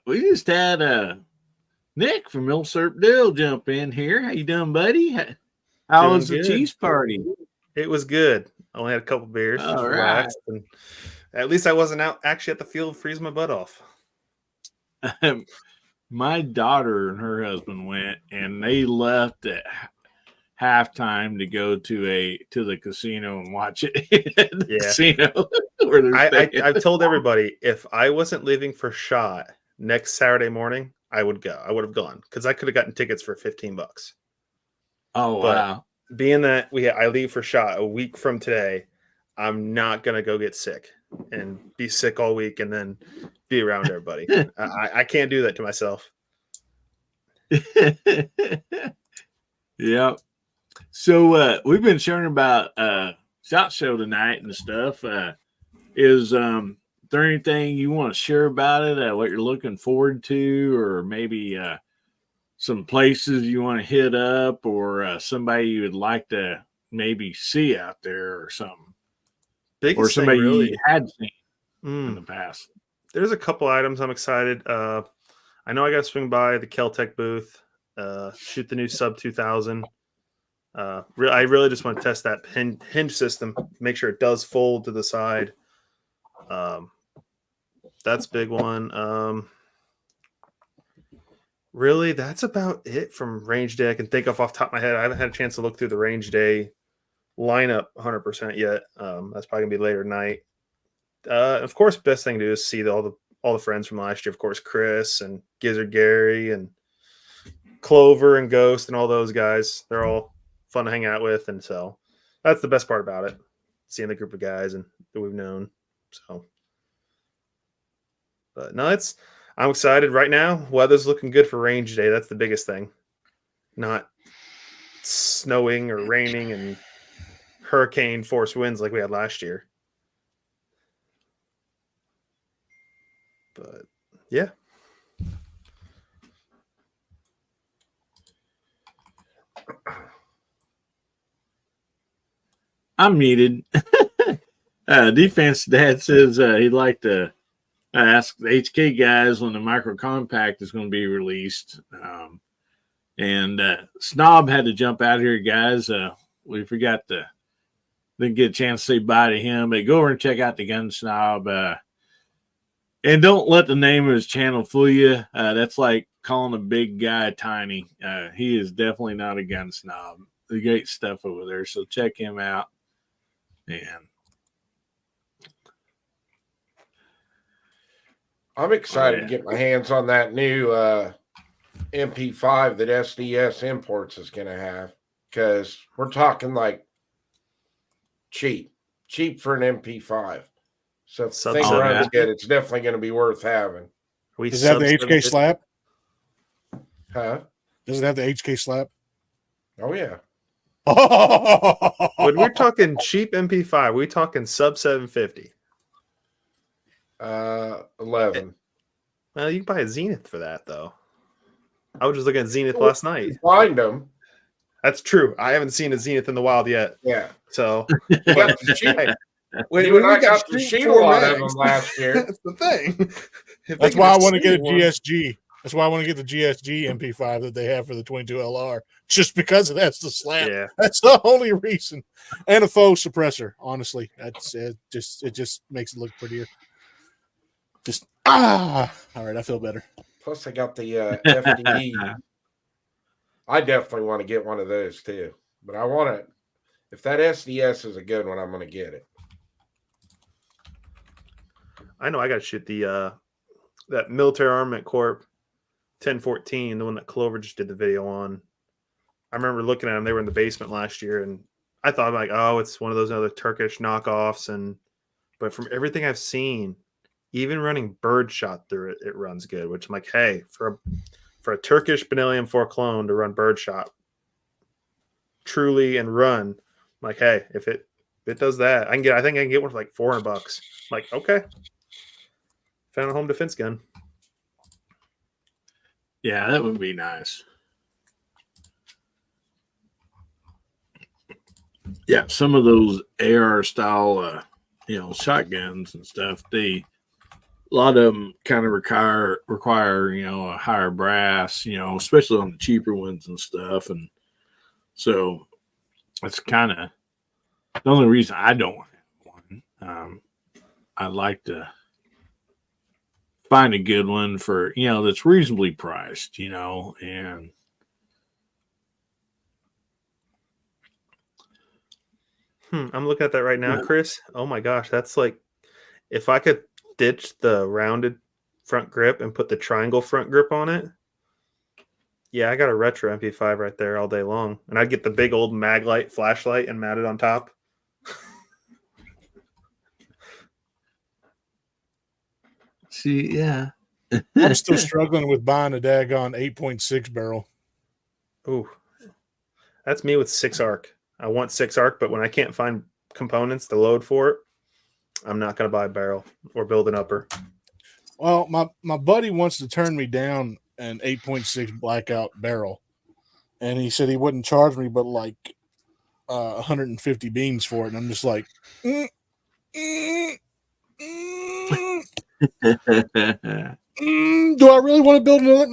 we just had Nick from Milsurp Dill jump in here. How you doing, buddy? How Doing was the good. cheese party? It was good. I only had a couple beers, just All right. relaxed, and at least I wasn't out actually at the field freezing my butt off. My daughter and her husband went, and they left at halftime to go to the casino and watch it at the Yeah. casino. Where they're staying. I've told everybody if I wasn't leaving for SHOT next Saturday morning, I would go. I would have gone because I could have gotten tickets for $15. Oh But wow! being that I leave for SHOT a week from today, I'm not gonna go get sick and be sick all week and then be around everybody. I can't do that to myself. Yep. So we've been sharing about SHOT Show tonight and stuff. Is there anything you want to share about it? What you're looking forward to, or maybe some places you want to hit up, or somebody you would like to maybe see out there, or something, or somebody really, you had seen in the past. There's a couple items I'm excited. I know I got to swing by the Keltec booth, shoot the new Sub 2000. I really just want to test that hinge system, make sure it does fold to the side. That's a big one. Really, that's about it from range day. I can think of off the top of my head. I haven't had a chance to look through the range day lineup 100% yet. That's probably gonna be later tonight. Of course, best thing to do is see all the friends from last year. Of course, Chris and Gizzard Gary and Clover and Ghost and all those guys. They're all fun to hang out with, and so that's the best part about it. Seeing the group of guys and that we've known. So, but no, I'm excited right now. Weather's looking good for range day. That's the biggest thing. Not snowing or raining and hurricane force winds like we had last year. But yeah. I'm muted. Defense Dad says he'd like to ask the HK guys when the micro compact is going to be released. And Snob had to jump out here, guys. We forgot to didn't get a chance to say bye to him, but go over and check out the Gun Snob. And don't let the name of his channel fool you. That's like calling a big guy tiny. He is definitely not a gun snob. The great stuff over there. So check him out. And I'm excited to get my hands on that new MP5 that SDS Imports is going to have, because we're talking like cheap for an MP5. So if the thing runs good, it's definitely going to be worth having. Does it have the HK slap? Huh? Does it have the HK slap? Oh, yeah. When we're talking cheap MP5, we're talking sub 750. 11. Well, you can buy a Zenith for that, though. I was just looking at Zenith last night. Find them. That's true. I haven't seen a Zenith in the wild yet. Yeah. So when I got to shoot a lot of them last year. That's the thing. That's why I want to get a GSG. That's why I want to get the GSG MP5 that they have for the 22 LR, just because that's the slap. Yeah. That's the only reason. And a faux suppressor, honestly. That's it. It just makes it look prettier. All right, I feel better. Plus, I got the FDE. I definitely want to get one of those too. But I want to, if that SDS is a good one, I'm going to get it. I know I got to shoot the that Military Armament Corp 1014, the one that Clover just did the video on. I remember looking at them. They were in the basement last year, and I thought, like, oh, it's one of those other Turkish knockoffs, and but from everything I've seen, even running birdshot through it, it runs good. Which I'm like, hey, for a Turkish Benellium 4 clone to run birdshot truly and run, I'm like, hey, if it does that, I think I can get one for like $400. I'm like, okay, found a home defense gun. Yeah, that would be nice. Yeah, some of those AR style, shotguns and stuff. A lot of them kind of require, a higher brass, especially on the cheaper ones and stuff. And so that's kind of the only reason I don't have one. I'd like to find a good one for, that's reasonably priced, and I'm looking at that right now, Chris. Oh my gosh, that's like if I could ditch the rounded front grip and put the triangle front grip on it. Yeah, I got a retro MP5 right there all day long, and I'd get the big old Maglite flashlight and mount it on top. See, yeah. I'm still struggling with buying a daggone 8.6 barrel. Ooh, that's me with 6 arc. I want 6 arc, but when I can't find components to load for it, I'm not going to buy a barrel or build an upper. Well, my buddy wants to turn me down an 8.6 blackout barrel, and he said he wouldn't charge me but like 150 beans for it, and I'm just like, do I really want to build another?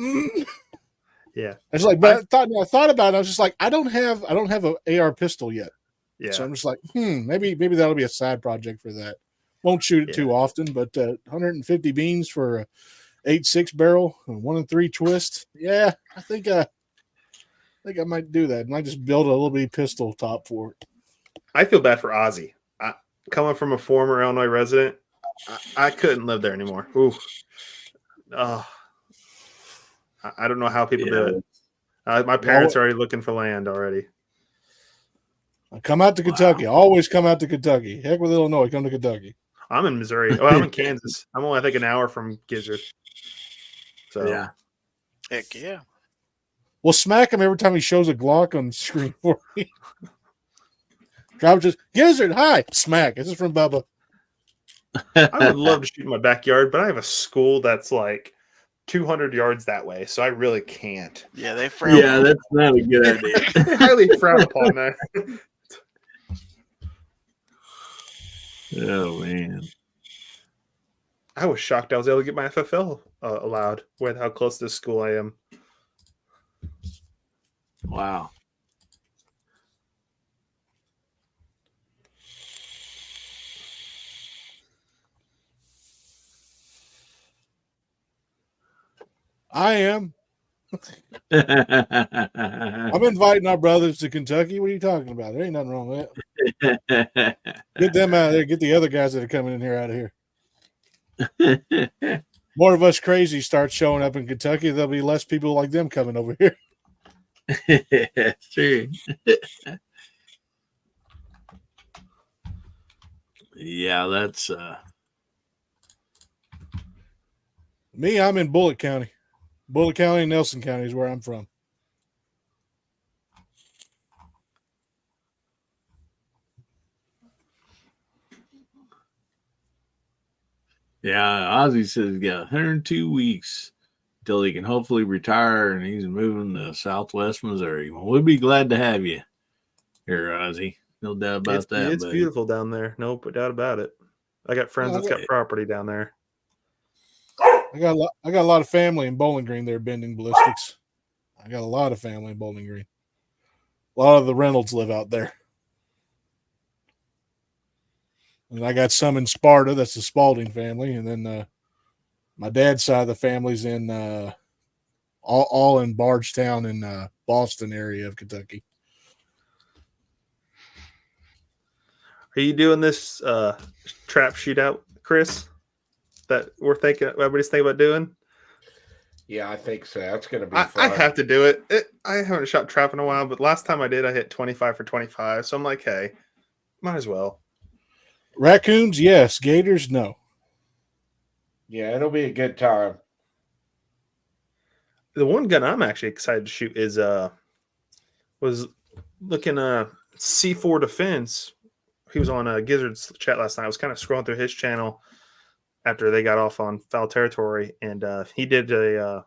Yeah, it's like, but I thought about it. I was just like, I don't have an AR pistol yet. Yeah, so I'm just like, maybe that'll be a side project for that. Won't shoot it too often, but 150 beans for a 8.6 barrel, 1 and 3 twist. Yeah, I think I might do that. I might just build a little bitty pistol top for it. I feel bad for Ozzy. Coming from a former Illinois resident, I couldn't live there anymore. Ooh. I don't know how people do it. My parents are already looking for land already. I come out to Kentucky. Always come out to Kentucky. Heck with Illinois, come to Kentucky. I'm in Missouri. Well, I'm in Kansas. I'm only, I think, an hour from Gizzard. So yeah. Heck yeah. We'll smack him every time he shows a Glock on the screen for me. Driver just, Gizzard, hi. Smack. This is from Bubba. I would love to shoot in my backyard, but I have a school that's like 200 yards that way, so I really can't. Yeah, they frown. Yeah, that's not a good idea. Highly frowned upon that. Oh man, I was shocked I was able to get my FFL allowed with how close to this school I am. Wow. I am. I'm inviting our brothers to Kentucky. What are you talking about? There ain't nothing wrong with that. Get them out of there. Get the other guys that are coming in here out of here. More of us crazy start showing up in Kentucky. There'll be less people like them coming over here. True. Yeah, that's me. I'm in Bullitt County. Bullitt County and Nelson County is where I'm from. yeah. Ozzy says he's got 102 weeks till he can hopefully retire, and he's moving to Southwest Missouri. Well, we'd be glad to have you here, Ozzy. No doubt about that. It's beautiful down there. No doubt about it. I got friends that's got property down there. I got a lot of family in Bowling Green there bending ballistics. I got a lot of family in Bowling Green. A lot of the Reynolds live out there. And I got some in Sparta. That's the Spalding family. And then my dad's side of the family's in all in Bardstown in Boston area of Kentucky. Are you doing this trap shootout, Chris? That everybody's thinking about doing? Yeah, I think so. That's going to be I fun. have to do it. I haven't shot trap in a while, but last time I did, I hit 25 for 25. So I'm like, hey, might as well. Raccoons, yes. Gators, no. Yeah, it'll be a good time. The one gun I'm actually excited to shoot is was looking C4 Defense. He was on Gizzard's chat last night. I was kind of scrolling through his channel after they got off on Foul Territory, and he did a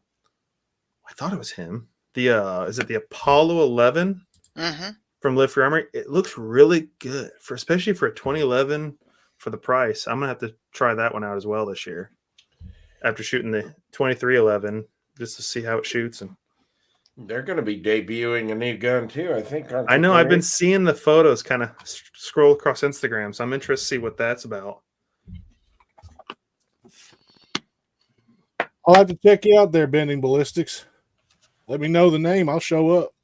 I thought it was him. The is it the Apollo 11 from Live for Armory? It looks really good especially for a 2011 for the price. I'm gonna have to try that one out as well this year after shooting the 2311 just to see how it shoots. And they're going to be debuting a new gun too, I think. I know I've been seeing the photos kind of scroll across Instagram, so I'm interested to see what that's about. I'll have to check you out there, Bending Ballistics. Let me know the name. I'll show up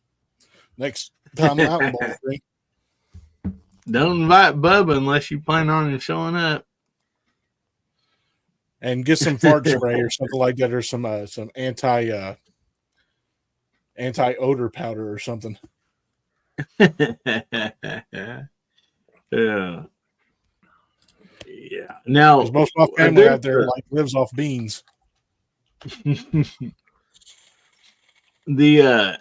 next time I'm out in Ball Spring. Don't invite Bubba unless you plan on him showing up. And get some fart spray or something like that, or some anti odor powder or something. Yeah. Now, because most of my family out there lives off beans. On the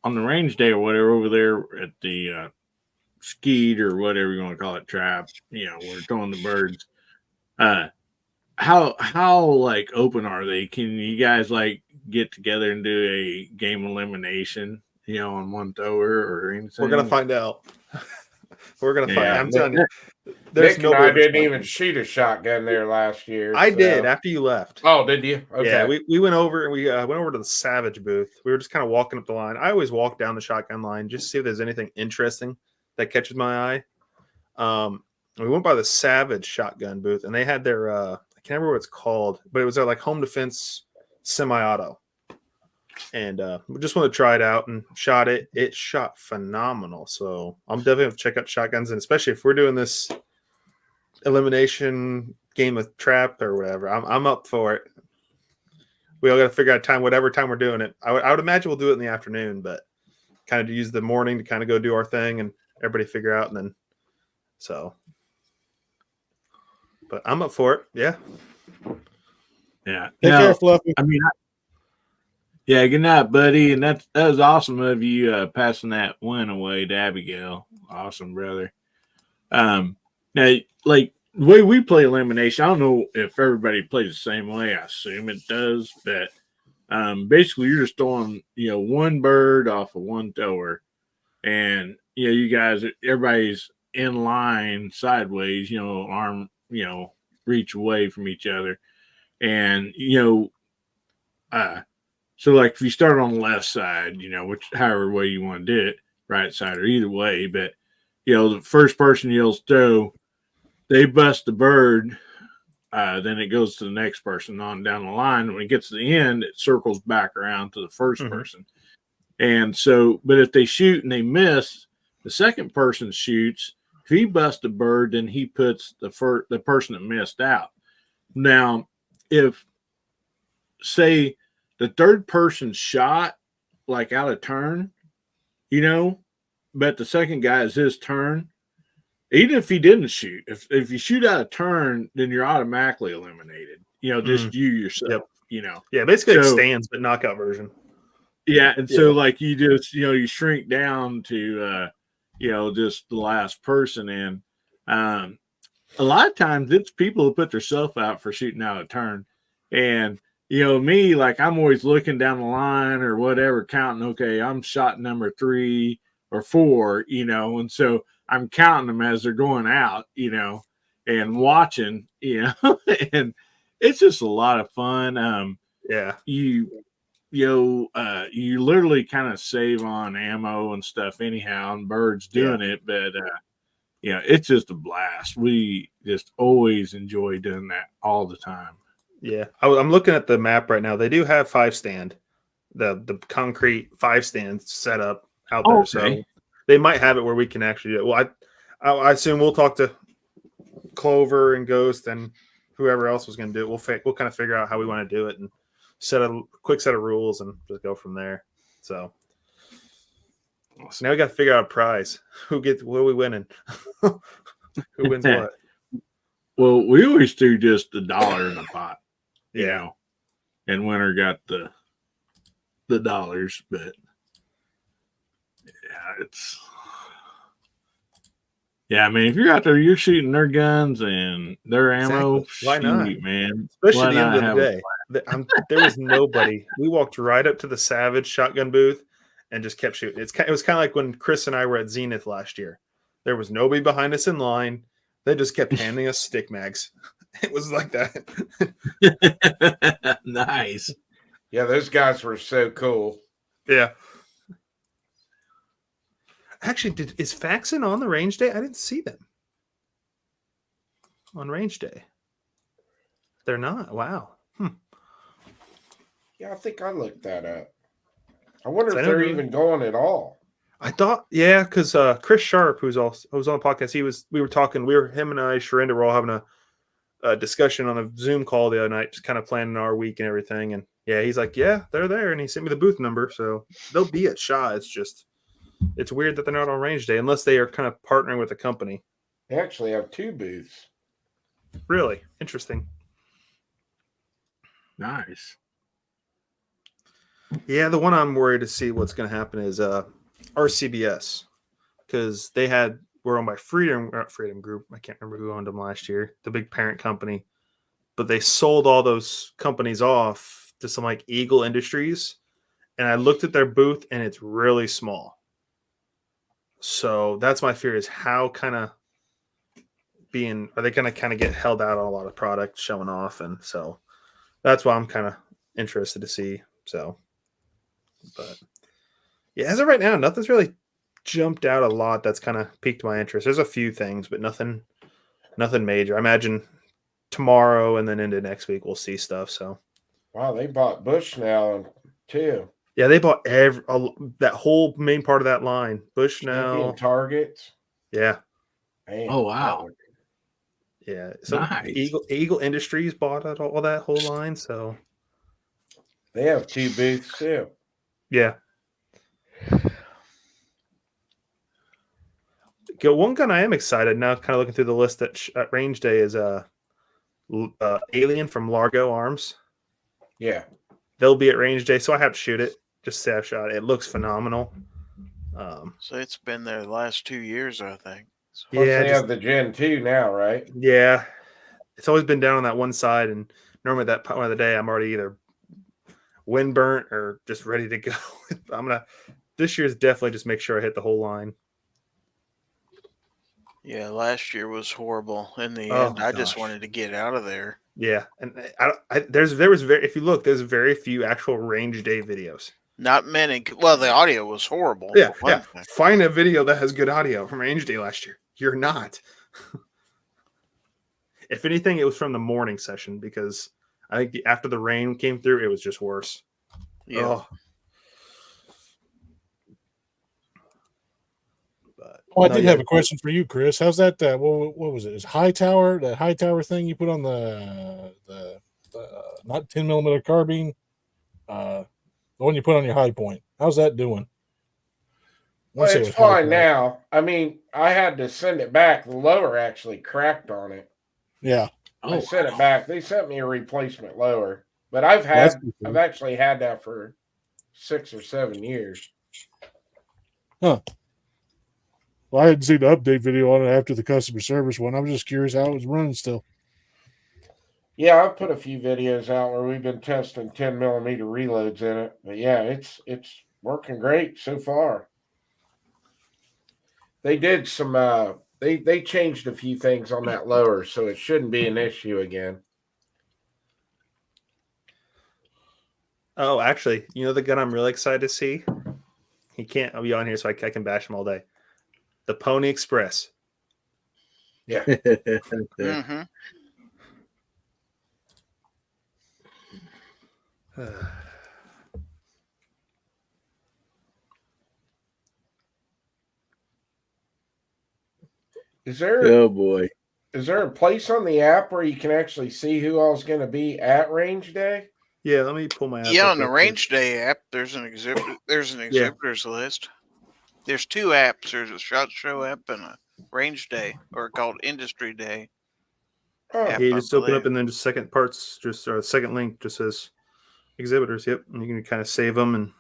range day or whatever over there at the skeet or whatever you want to call it, trap, we're throwing the birds. How like open are they? Can you guys like get together and do a game elimination, on one thrower or anything? We're gonna find out. We're gonna find. I'm telling you, Nick and I didn't even shoot a shotgun there last year. I did after you left. Oh, did you? Okay. Yeah, we went over and we went over to the Savage booth. We were just kind of walking up the line. I always walk down the shotgun line just to see if there's anything interesting that catches my eye. We went by the Savage shotgun booth, and they had their I can't remember what it's called, but it was their like home defense semi-auto. And we just want to try it out and shot it. It shot phenomenal. So I'm definitely going to check out shotguns, and especially if we're doing this elimination game of trap or whatever, I'm up for it. We all got to figure out time, whatever time we're doing it. I would imagine we'll do it in the afternoon, but kind of use the morning to kind of go do our thing and everybody figure out, and then but I'm up for it. Yeah. Yeah. Take care, Fluffy. Yeah, good night, buddy. And that was awesome of you passing that win away to Abigail. Awesome, brother. Now, like the way we play elimination, I don't know if everybody plays the same way. I assume it does, but basically you're just throwing, one bird off of one thrower, and you guys, everybody's in line sideways, arm, reach away from each other, and so like if you start on the left side, which however way you want to do it, right side or either way, but the first person yells throw, they bust the bird, then it goes to the next person on down the line. When it gets to the end, it circles back around to the first person. And so, but if they shoot and they miss, the second person shoots. If he busts a bird, then he puts the person that missed out. Now, if say the third person shot like out of turn, but the second guy is his turn, even if he didn't shoot, if you shoot out of turn, then you're automatically eliminated. Just you yourself. Yep. Yeah, basically it stands, but knockout version. Yeah, and so like you just you shrink down to just the last person, and a lot of times it's people who put themselves out for shooting out of turn, and me, like I'm always looking down the line or whatever, counting. Okay, I'm shot number 3 or 4, and so I'm counting them as they're going out, and watching, and it's just a lot of fun. You literally kind of save on ammo and stuff anyhow, and birds doing it, but it's just a blast. We just always enjoy doing that all the time. Yeah, I'm looking at the map right now. They do have 5-stand, the concrete 5-stand set up out there. So they might have it where we can actually do it. Well, I assume we'll talk to Clover and Ghost and whoever else was going to do it. We'll kind of figure out how we want to do it and set a quick set of rules and just go from there. So now we got to figure out a prize. What are we winning? Who wins what? Well, we always do just $1 in the pot, you Yeah. know, and winner got the dollars, but yeah, I mean, if you're out there, you're shooting their guns and their ammo. Exactly. Why not? Shoot, man. Especially Why at the end not of the have a day. There was nobody. We walked right up to the Savage shotgun booth and just kept shooting. It was kind of like when Chris and I were at Zenith last year. There was nobody behind us in line. They just kept handing us stick mags. It was like that. Nice. Yeah, those guys were so cool. Yeah. Actually, is Faxon on the range day? I didn't see them on range day. They're not. Wow. Yeah, I think I looked that up. I wonder So if I know they're they- even going at all. I thought, yeah, because Chris Sharp, who was on the podcast, we were talking. Him and I, Sharinda, were all having a discussion on a Zoom call the other night, just kind of planning our week and everything. And yeah, he's like, yeah, they're there, and he sent me the booth number, so they'll be at SHA. It's weird that they're not on range day unless they are kind of partnering with a company. They actually have 2 booths. Really interesting. Nice. Yeah, the one I'm worried to see what's going to happen is RCBS, because we're owned by Freedom Group. I can't remember who owned them last year, the big parent company, but they sold all those companies off to some like Eagle Industries, and I looked at their booth and it's really small. So that's my fear, is how are they going to kind of get held out on a lot of product showing off, and so that's why I'm kind of interested to see. So, but yeah, as of right now, nothing's really jumped out a lot that's kind of piqued my interest. There's a few things, but nothing major. I imagine tomorrow and then into next week we'll see stuff. So, Wow, they bought Bushnell too. yeah, they bought that whole main part of that line. Bushnell, Targets. yeah, Man, Oh, wow. yeah. So Nice. Eagle Industries bought all that whole line. So They have 2 booths too. yeah. One gun I am excited now, kind of looking through the list at range day, is Alien from Largo Arms. Yeah. They'll be at range day, so I have to shoot it. Just say I've shot it. It looks phenomenal. So it's been there the last 2 years, I think. So Plus Yeah, they have the Gen 2 now, right? yeah. It's always been down on that one side, and normally that part of the day I'm already either wind burnt or just ready to go. This year's definitely just make sure I hit the whole line. yeah, last year was horrible. In the Oh end, my I just gosh. wanted to get out of there. Yeah, and if you look, there's very few actual range day videos. Not many. Well, the audio was horrible. Yeah, for one yeah. thing. Find a video that has good audio from range day last year. You're not. If anything, it was from the morning session, because I think after the rain came through, it was just worse. Yeah. Oh. But Oh, I no, did yeah. have a question for you, Chris. How's that? What was it? Is high tower, that high tower thing you put on the not 10mm carbine, the one you put on your high point? How's that doing? Well, Let's say it's with high fine power. now. I mean, I had to send it back. The lower actually cracked on it. Yeah. I sent it back. They sent me a replacement lower, but I've actually had that for 6 or 7 years. Huh. Well, I hadn't seen the update video on it after the customer service one. I was just curious how it was running still. Yeah, I've put a few videos out where we've been testing 10mm reloads in it. But yeah, it's working great so far. They did some they changed a few things on that lower, so it shouldn't be an issue again. Oh, actually, you know the gun I'm really excited to see? He can't be on here, so I can bash him all day. The Pony Express. Yeah. Mm-hmm. Is there Oh boy. Is there a place on the app where you can actually see who all's going to be at range day? Yeah, let me pull my app Yeah, up on the real quick. range day app, there's an exhibitors list. There's 2 apps. There's a SHOT Show app and a range day, or called industry day. Oh, app, Yeah, you I just open up believe. and then just second parts, just or second link just says exhibitors. Yep, and you can kind of save them and.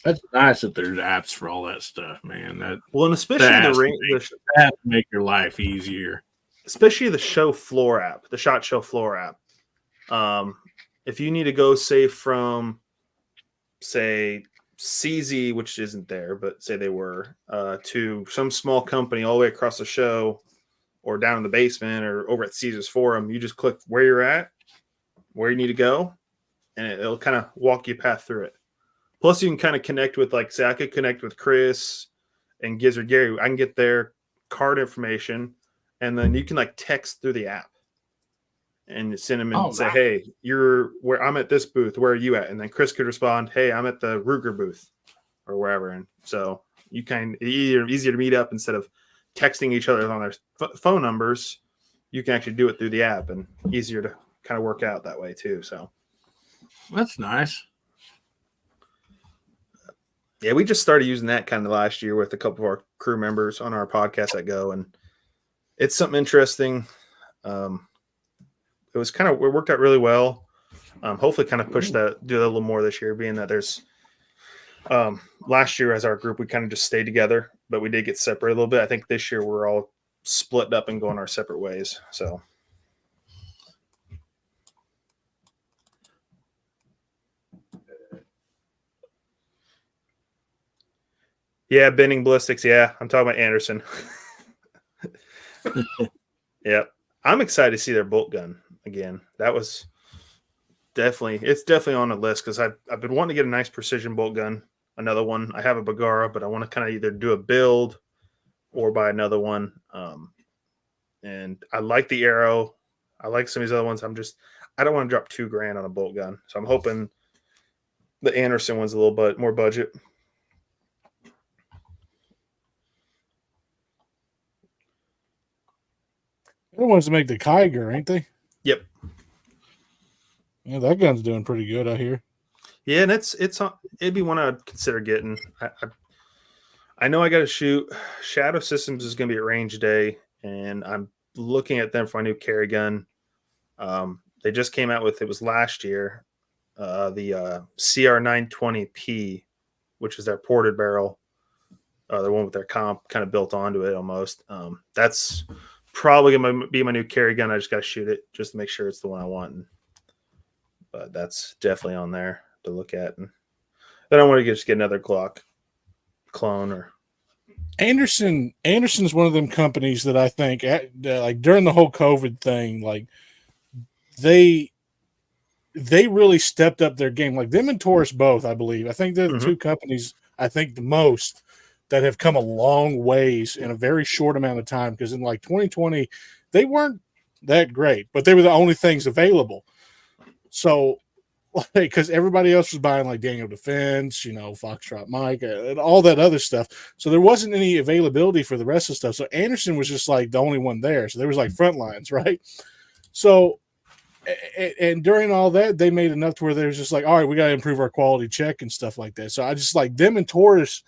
That's nice that there's apps for all that stuff, man. Well, and especially that has to make your life easier. Especially the show floor app, the Shot Show floor app. If you need to go, say, from, say, CZ, which isn't there, but say they were, to some small company all the way across the show or down in the basement or over at Caesar's Forum, you just click where you're at, where you need to go, and it'll kind of walk you path through it. Plus, you can kind of connect with, like, say, I could connect with Chris and Gizzard Gary. I can get their card information, and then you can, like, text through the app and send them and say, hey, you're where I'm at this booth. Where are you at? And then Chris could respond, hey, I'm at the Ruger booth or wherever. And so you kind of easier to meet up instead of texting each other on their phone numbers. You can actually do it through the app and easier to kind of work out that way too. So that's nice. Yeah, we just started using that kind of last year with a couple of our crew members on our podcast that go, and it's something interesting. It was kind of, it worked out really well. Hopefully kind of do that a little more this year, being that there's last year as our group, we kind of just stayed together, but we did get separated a little bit. I think this year we're all split up and going our separate ways. So. Yeah, bending ballistics. Yeah, I'm talking about Anderson. Yep. I'm excited to see their bolt gun again. That was it's definitely on the list because I've been wanting to get a nice precision bolt gun, another one. I have a Bagara, but I want to kind of either do a build or buy another one. And I like the Arrow. I like some of these other ones. I don't want to drop $2,000 on a bolt gun. So I'm hoping the Anderson one's a little bit more budget. They're the ones to make the Kiger, ain't they? Yep. Yeah, that gun's doing pretty good out here. Yeah, and it'd be one I'd consider getting. I know I got to shoot. Shadow Systems is going to be at range day, and I'm looking at them for my new carry gun. They just came out with, it was last year, the CR920P, which is their ported barrel. The one with their comp kind of built onto it almost. That's probably going to be my new carry gun. I just got to shoot it just to make sure it's the one I want. But that's definitely on there to look at. And then I want to just get another Glock clone or. Anderson's one of them companies that I think like during the whole COVID thing, like they really stepped up their game. Like them and Taurus both, I believe. I think they're the two companies I think the most that have come a long ways in a very short amount of time. Because in like 2020, they weren't that great, but they were the only things available. So, because everybody else was buying like Daniel Defense, Foxtrot Mike, and all that other stuff. So there wasn't any availability for the rest of the stuff. So Anderson was just like the only one there. So there was like front lines, right? So, and during all that, they made enough to where they was just like, all right, we got to improve our quality check and stuff like that. So I just like them and Taurus,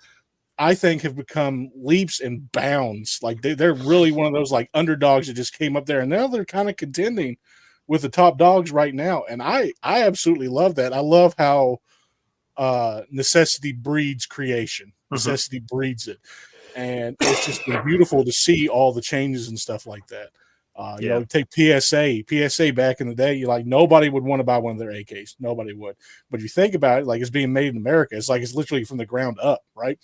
I think, have become leaps and bounds. Like they're really one of those like underdogs that just came up there, and now they're kind of contending with the top dogs right now. And I absolutely love that. I love how necessity breeds creation. Necessity breeds it. And it's just been beautiful to see all the changes and stuff like that. Take PSA back in the day, nobody would want to buy one of their AKs. Nobody would. But if you think about it, like it's being made in America, it's like it's literally from the ground up, right?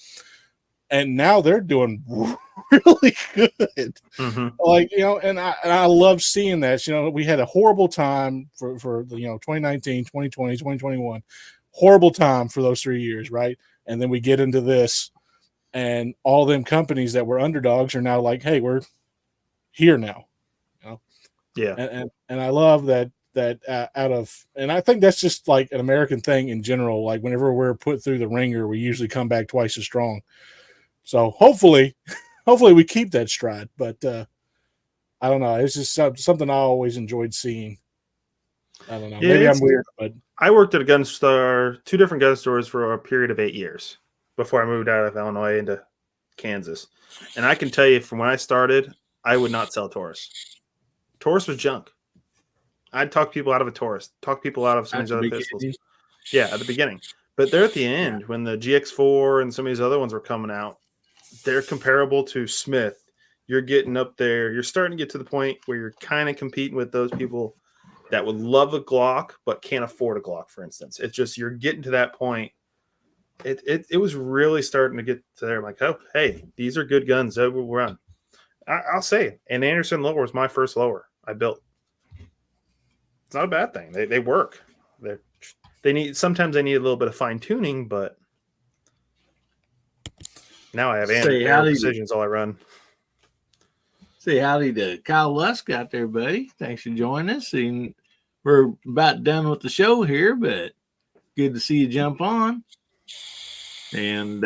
And now they're doing really good. And I love seeing that. We had a horrible time for 2019, 2020, 2021. Horrible time for those 3 years, right? And then we get into this, and all them companies that were underdogs are now like, hey, we're here now. Yeah. And I love that and I think that's just like an American thing in general. Like whenever we're put through the ringer, we usually come back twice as strong. So hopefully we keep that stride. But I don't know. It's just something I always enjoyed seeing. I don't know. Maybe I'm weird, but I worked at a gun store, 2 different gun stores for a period of 8 years before I moved out of Illinois into Kansas. And I can tell you from when I started, I would not sell Taurus. Taurus was junk. I'd talk people out of a Taurus, talk people out of some of At these the other beginning. pistols. Yeah, at the beginning. But they're at the end when the GX4 and some of these other ones were coming out. They're comparable to Smith. You're getting up there. You're starting to get to the point where you're kind of competing with those people that would love a Glock but can't afford a Glock, for instance. It's just you're getting to that point. It was really starting to get to there. I'm like, oh, hey, these are good guns. That will run. I'll say it. And Anderson lower was my first lower I built. It's not a bad thing. They work. Sometimes they need a little bit of fine tuning, but now I have Air Precision's all I run. Say howdy to Kyle Lusk out there, buddy. Thanks for joining us. And we're about done with the show here, but good to see you jump on. And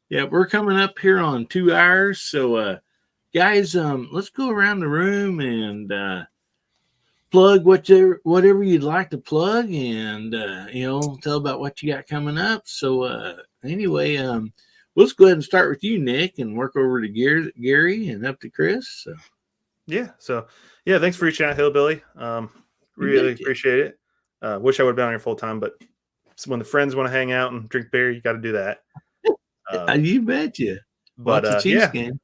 yeah, we're coming up here on 2 hours. So guys, let's go around the room and plug whatever you'd like to plug, and tell about what you got coming up. So anyway, let's go ahead and start with you, Nick, and work over to Gary and up to Chris. So. Yeah, thanks for reaching out, Hillbilly. Really appreciate it. Wish I would have been on here full time, but when the friends want to hang out and drink beer, you got to do that. You betcha. But game.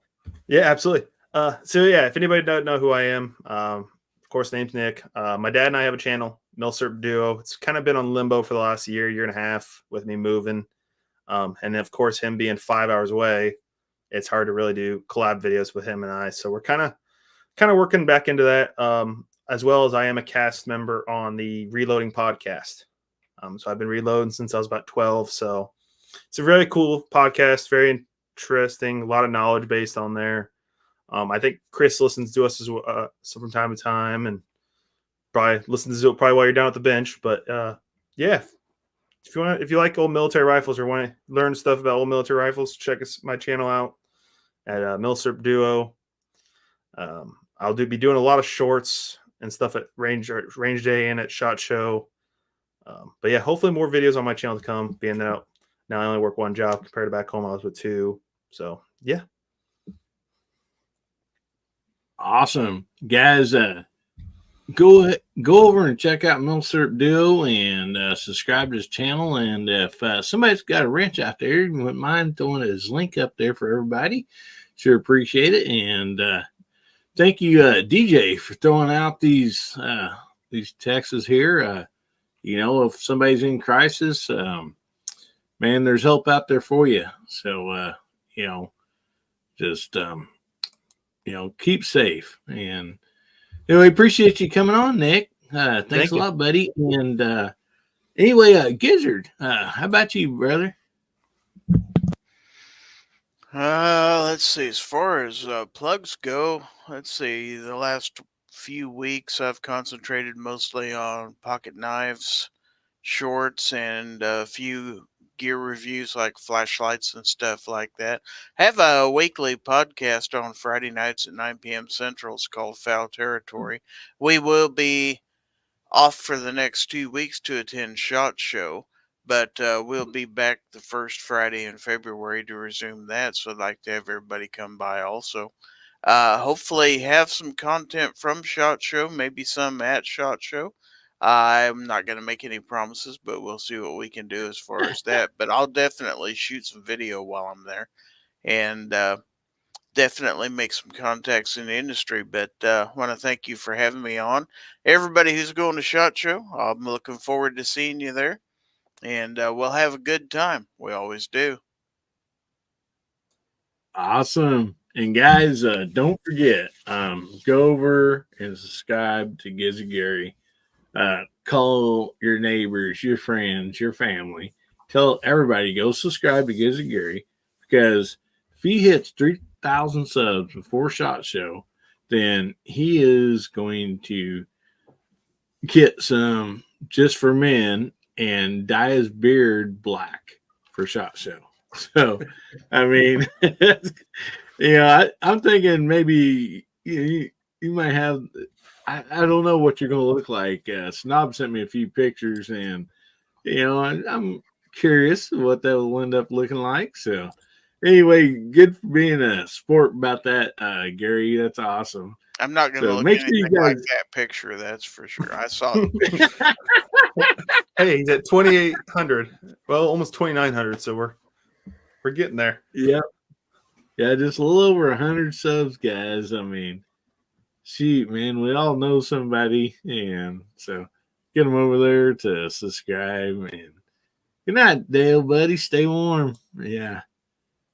Yeah, absolutely. If anybody doesn't know who I am, of course, name's Nick. My dad and I have a channel, Millsert Duo. It's kind of been on limbo for the last year and a half with me moving. And of course, him being 5 hours away, it's hard to really do collab videos with him and I. So we're kind of working back into that, as well as I am a cast member on the Reloading podcast. So I've been reloading since I was about 12. So it's a very cool podcast, very interesting, a lot of knowledge based on there. I think Chris listens to us from time to time, and probably listens to it while you're down at the bench. But yeah, if you like old military rifles or want to learn stuff about old military rifles, check my channel out at Millsert Duo. I'll be doing a lot of shorts and stuff at range day and at SHOT Show. But yeah, hopefully more videos on my channel to come, being that now I only work 1 job compared to back home I was with 2. So yeah. Awesome. Guys, go over and check out Millsert Duo and subscribe to his channel. And if somebody's got a wrench out there, you wouldn't mind throwing his link up there for everybody, sure appreciate it. And thank you, DJ, for throwing out these texts here. If somebody's in crisis, man, there's help out there for you. So, just, keep safe. And anyway, appreciate you coming on, Nick. Thanks a lot, buddy. And anyway, Gizzard, how about you, brother? Let's see. As far as plugs go, let's see. The last few weeks, I've concentrated mostly on pocket knives, shorts, and a few gear reviews like flashlights and stuff like that. I have a weekly podcast on Friday nights at 9 p.m. Central. It's called Foul Territory. We will be off for the next 2 weeks to attend SHOT Show, but we'll be back the first Friday in February to resume that. So I'd like to have everybody come by also. Hopefully have some content from SHOT Show, maybe some at SHOT Show. I'm not going to make any promises, but we'll see what we can do as far as that. But I'll definitely shoot some video while I'm there, and definitely make some contacts in the industry. But I want to thank you for having me on. Everybody who's going to SHOT Show, I'm looking forward to seeing you there, and we'll have a good time. We always do. Awesome. And guys, don't forget, go over and subscribe to Gizzy Gary. Call your neighbors, your friends, your family. Tell everybody, go subscribe to Gizzy Gary, because if he hits 3,000 subs before SHOT Show, then he is going to get some Just for Men and dye his beard black for SHOT Show. So, I mean, I'm thinking maybe you might have. I don't know what you're going to look like. Snob sent me a few pictures, and I'm curious what that will end up looking like. So, anyway, good for being a sport about that, Gary. That's awesome. I'm not going to So look make sure you anything like guys. that picture. That's for sure. I saw the picture. Hey, he's at 2,800. Well, almost 2,900. So we're getting there. Yeah, yeah, just a little over 100 subs, guys. I mean, shoot, man, we all know somebody, and so get them over there to subscribe. And good night, Dale, buddy. Stay warm. Yeah.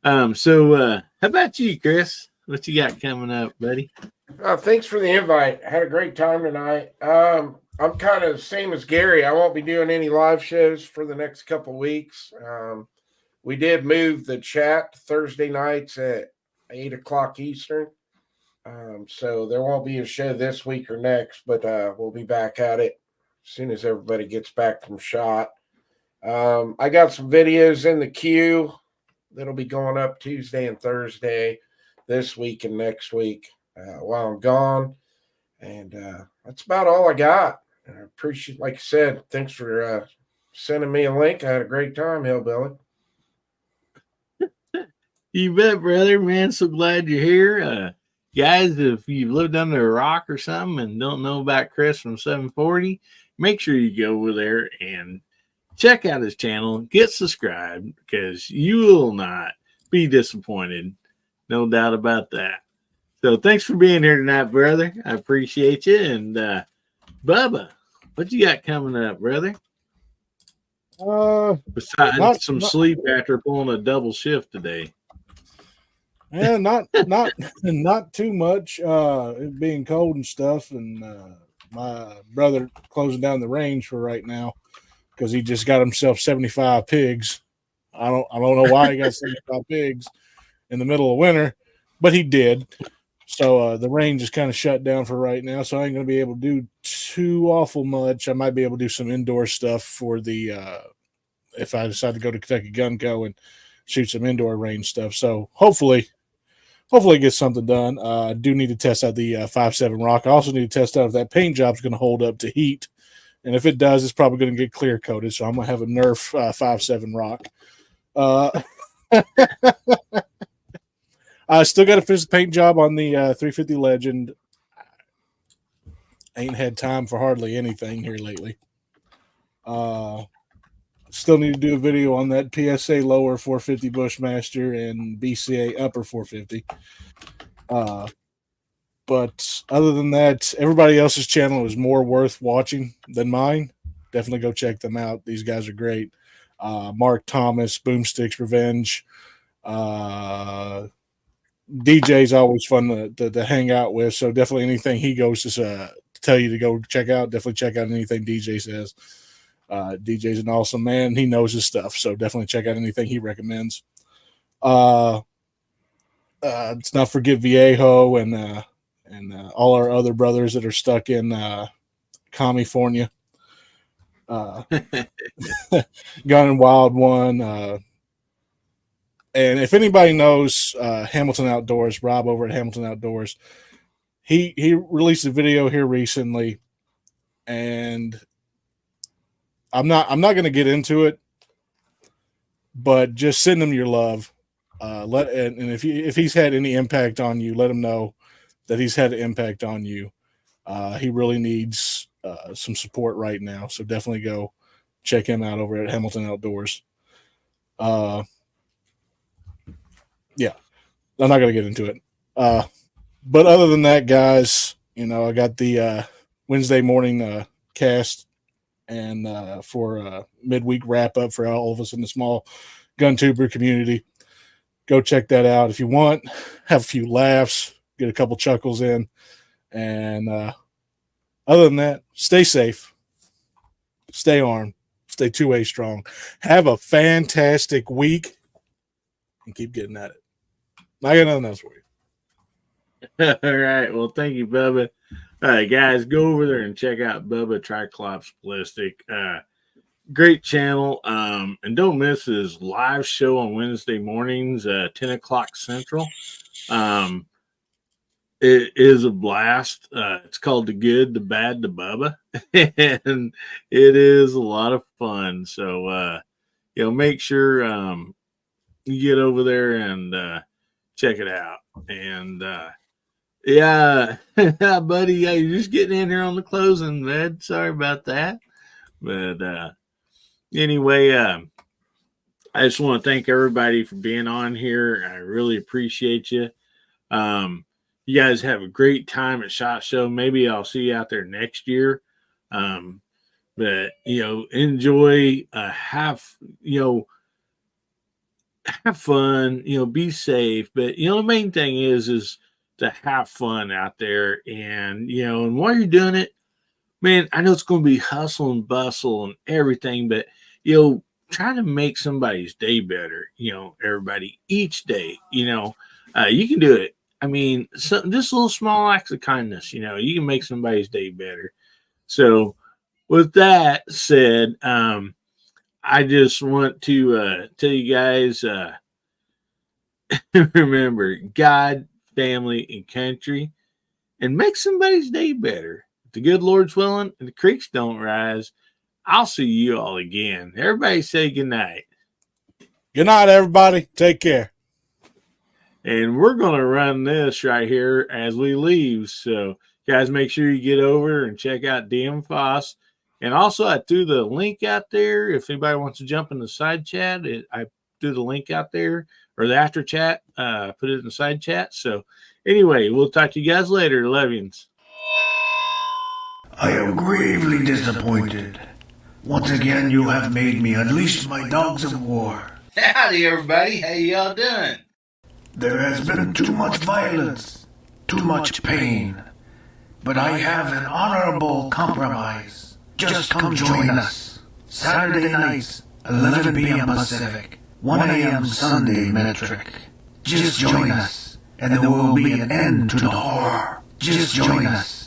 So how about you, Chris? What you got coming up, buddy? Thanks for the invite. Had a great time tonight. I'm kind of the same as Gary. I won't be doing any live shows for the next couple weeks. We did move the chat Thursday nights at 8 o'clock Eastern. So there won't be a show this week or next, but we'll be back at it as soon as everybody gets back from shot. I got some videos in the queue that'll be going up Tuesday and Thursday this week and next week while I'm gone. And that's about all I got. I appreciate, like I said, thanks for sending me a link. I had a great time, Hillbilly. You bet, brother, man. So glad you're here. Guys, if you've lived under a rock or something and don't know about Chris from 740, make sure you go over there and check out his channel. Get subscribed because you will not be disappointed. No doubt about that. So thanks for being here tonight, brother. I appreciate you. And Bubba, what you got coming up, brother? Besides some sleep after pulling a double shift today. Yeah, not too much. It being cold and stuff, and my brother closing down the range for right now because he just got himself 75 pigs. I don't know why he got 75 pigs in the middle of winter, but he did. So the range is kind of shut down for right now. So I ain't gonna be able to do too awful much. I might be able to do some indoor stuff for the if I decide to go to Kentucky Gun Co. and shoot some indoor range stuff. So hopefully get something done. I do need to test out the 5.7 rock. I also need to test out if that paint job is going to hold up to heat. And if it does, it's probably going to get clear coated. So I'm going to have a Nerf 5.7 rock. I still got to finish the paint job on the 350 Legend. Ain't had time for hardly anything here lately. Still need to do a video on that PSA lower 450 Bushmaster and BCA upper 450. But other than that, everybody else's channel is more worth watching than mine. Definitely go check them out. These guys are great. Mark Thomas, Boomsticks Revenge. DJ's always fun to hang out with. So definitely anything he goes to tell you to go check out, definitely check out anything DJ says. DJ's an awesome man. He knows his stuff. So definitely check out anything he recommends. Let's not forget Viejo and all our other brothers that are stuck in California. Gun and Wild One. And if anybody knows Hamilton Outdoors, Rob over at Hamilton Outdoors, he released a video here recently, and I'm not going to get into it, but just send him your love. And if he's had any impact on you, let him know that he's had an impact on you. He really needs some support right now, so definitely go check him out over at Hamilton Outdoors. Yeah, I'm not going to get into it. But other than that, guys, I got the Wednesday morning cast and for midweek wrap up for all of us in the small gun tuber community. Go check that out if you want. Have a few laughs, get a couple chuckles in, and other than that, stay safe, stay armed, stay 2A strong. Have a fantastic week, and keep getting at it. I got nothing else for you. All right. Well, thank you, Bubba. All right, guys, go over there and check out Bubba Triclops Ballistic. Great channel. And don't miss his live show on Wednesday mornings, 10 o'clock Central. it is a blast. It's called The Good, The Bad, The Bubba, and it is a lot of fun. So, make sure you get over there and check it out. And yeah, buddy, yeah, you're just getting in here on the closing, man. Sorry about that, but anyway, I just want to thank everybody for being on here. I really appreciate you. You guys have a great time at SHOT Show. Maybe I'll see you out there next year. But enjoy. Have fun. Be safe. But the main thing is to have fun out there. And and while you're doing it, man, I know it's going to be hustle and bustle and everything, but try to make somebody's day better. Everybody each day. You can do it. I mean, just little small acts of kindness, you can make somebody's day better. So with that said, I just want to tell you guys, remember God, family, and country, and make somebody's day better. If the good Lord's willing and the creeks don't rise, I'll see you all again. Everybody say good night. Good night, everybody. Take care. And we're going to run this right here as we leave. So, guys, make sure you get over and check out DM Foss. And also, I threw the link out there. If anybody wants to jump in the side chat, I threw the link out there, or the after chat, put it in the side chat. So, anyway, we'll talk to you guys later. Love yous. I am gravely disappointed. Once again, you have made me unleash my dogs of war. Howdy, everybody. How y'all doing? There has been too much violence, too much pain. But I have an honorable compromise. Just come join us. Saturday nights, 11 p.m. Pacific, 1 a.m. Sunday metric. Just join us, and there will be an end to the horror. Just join us.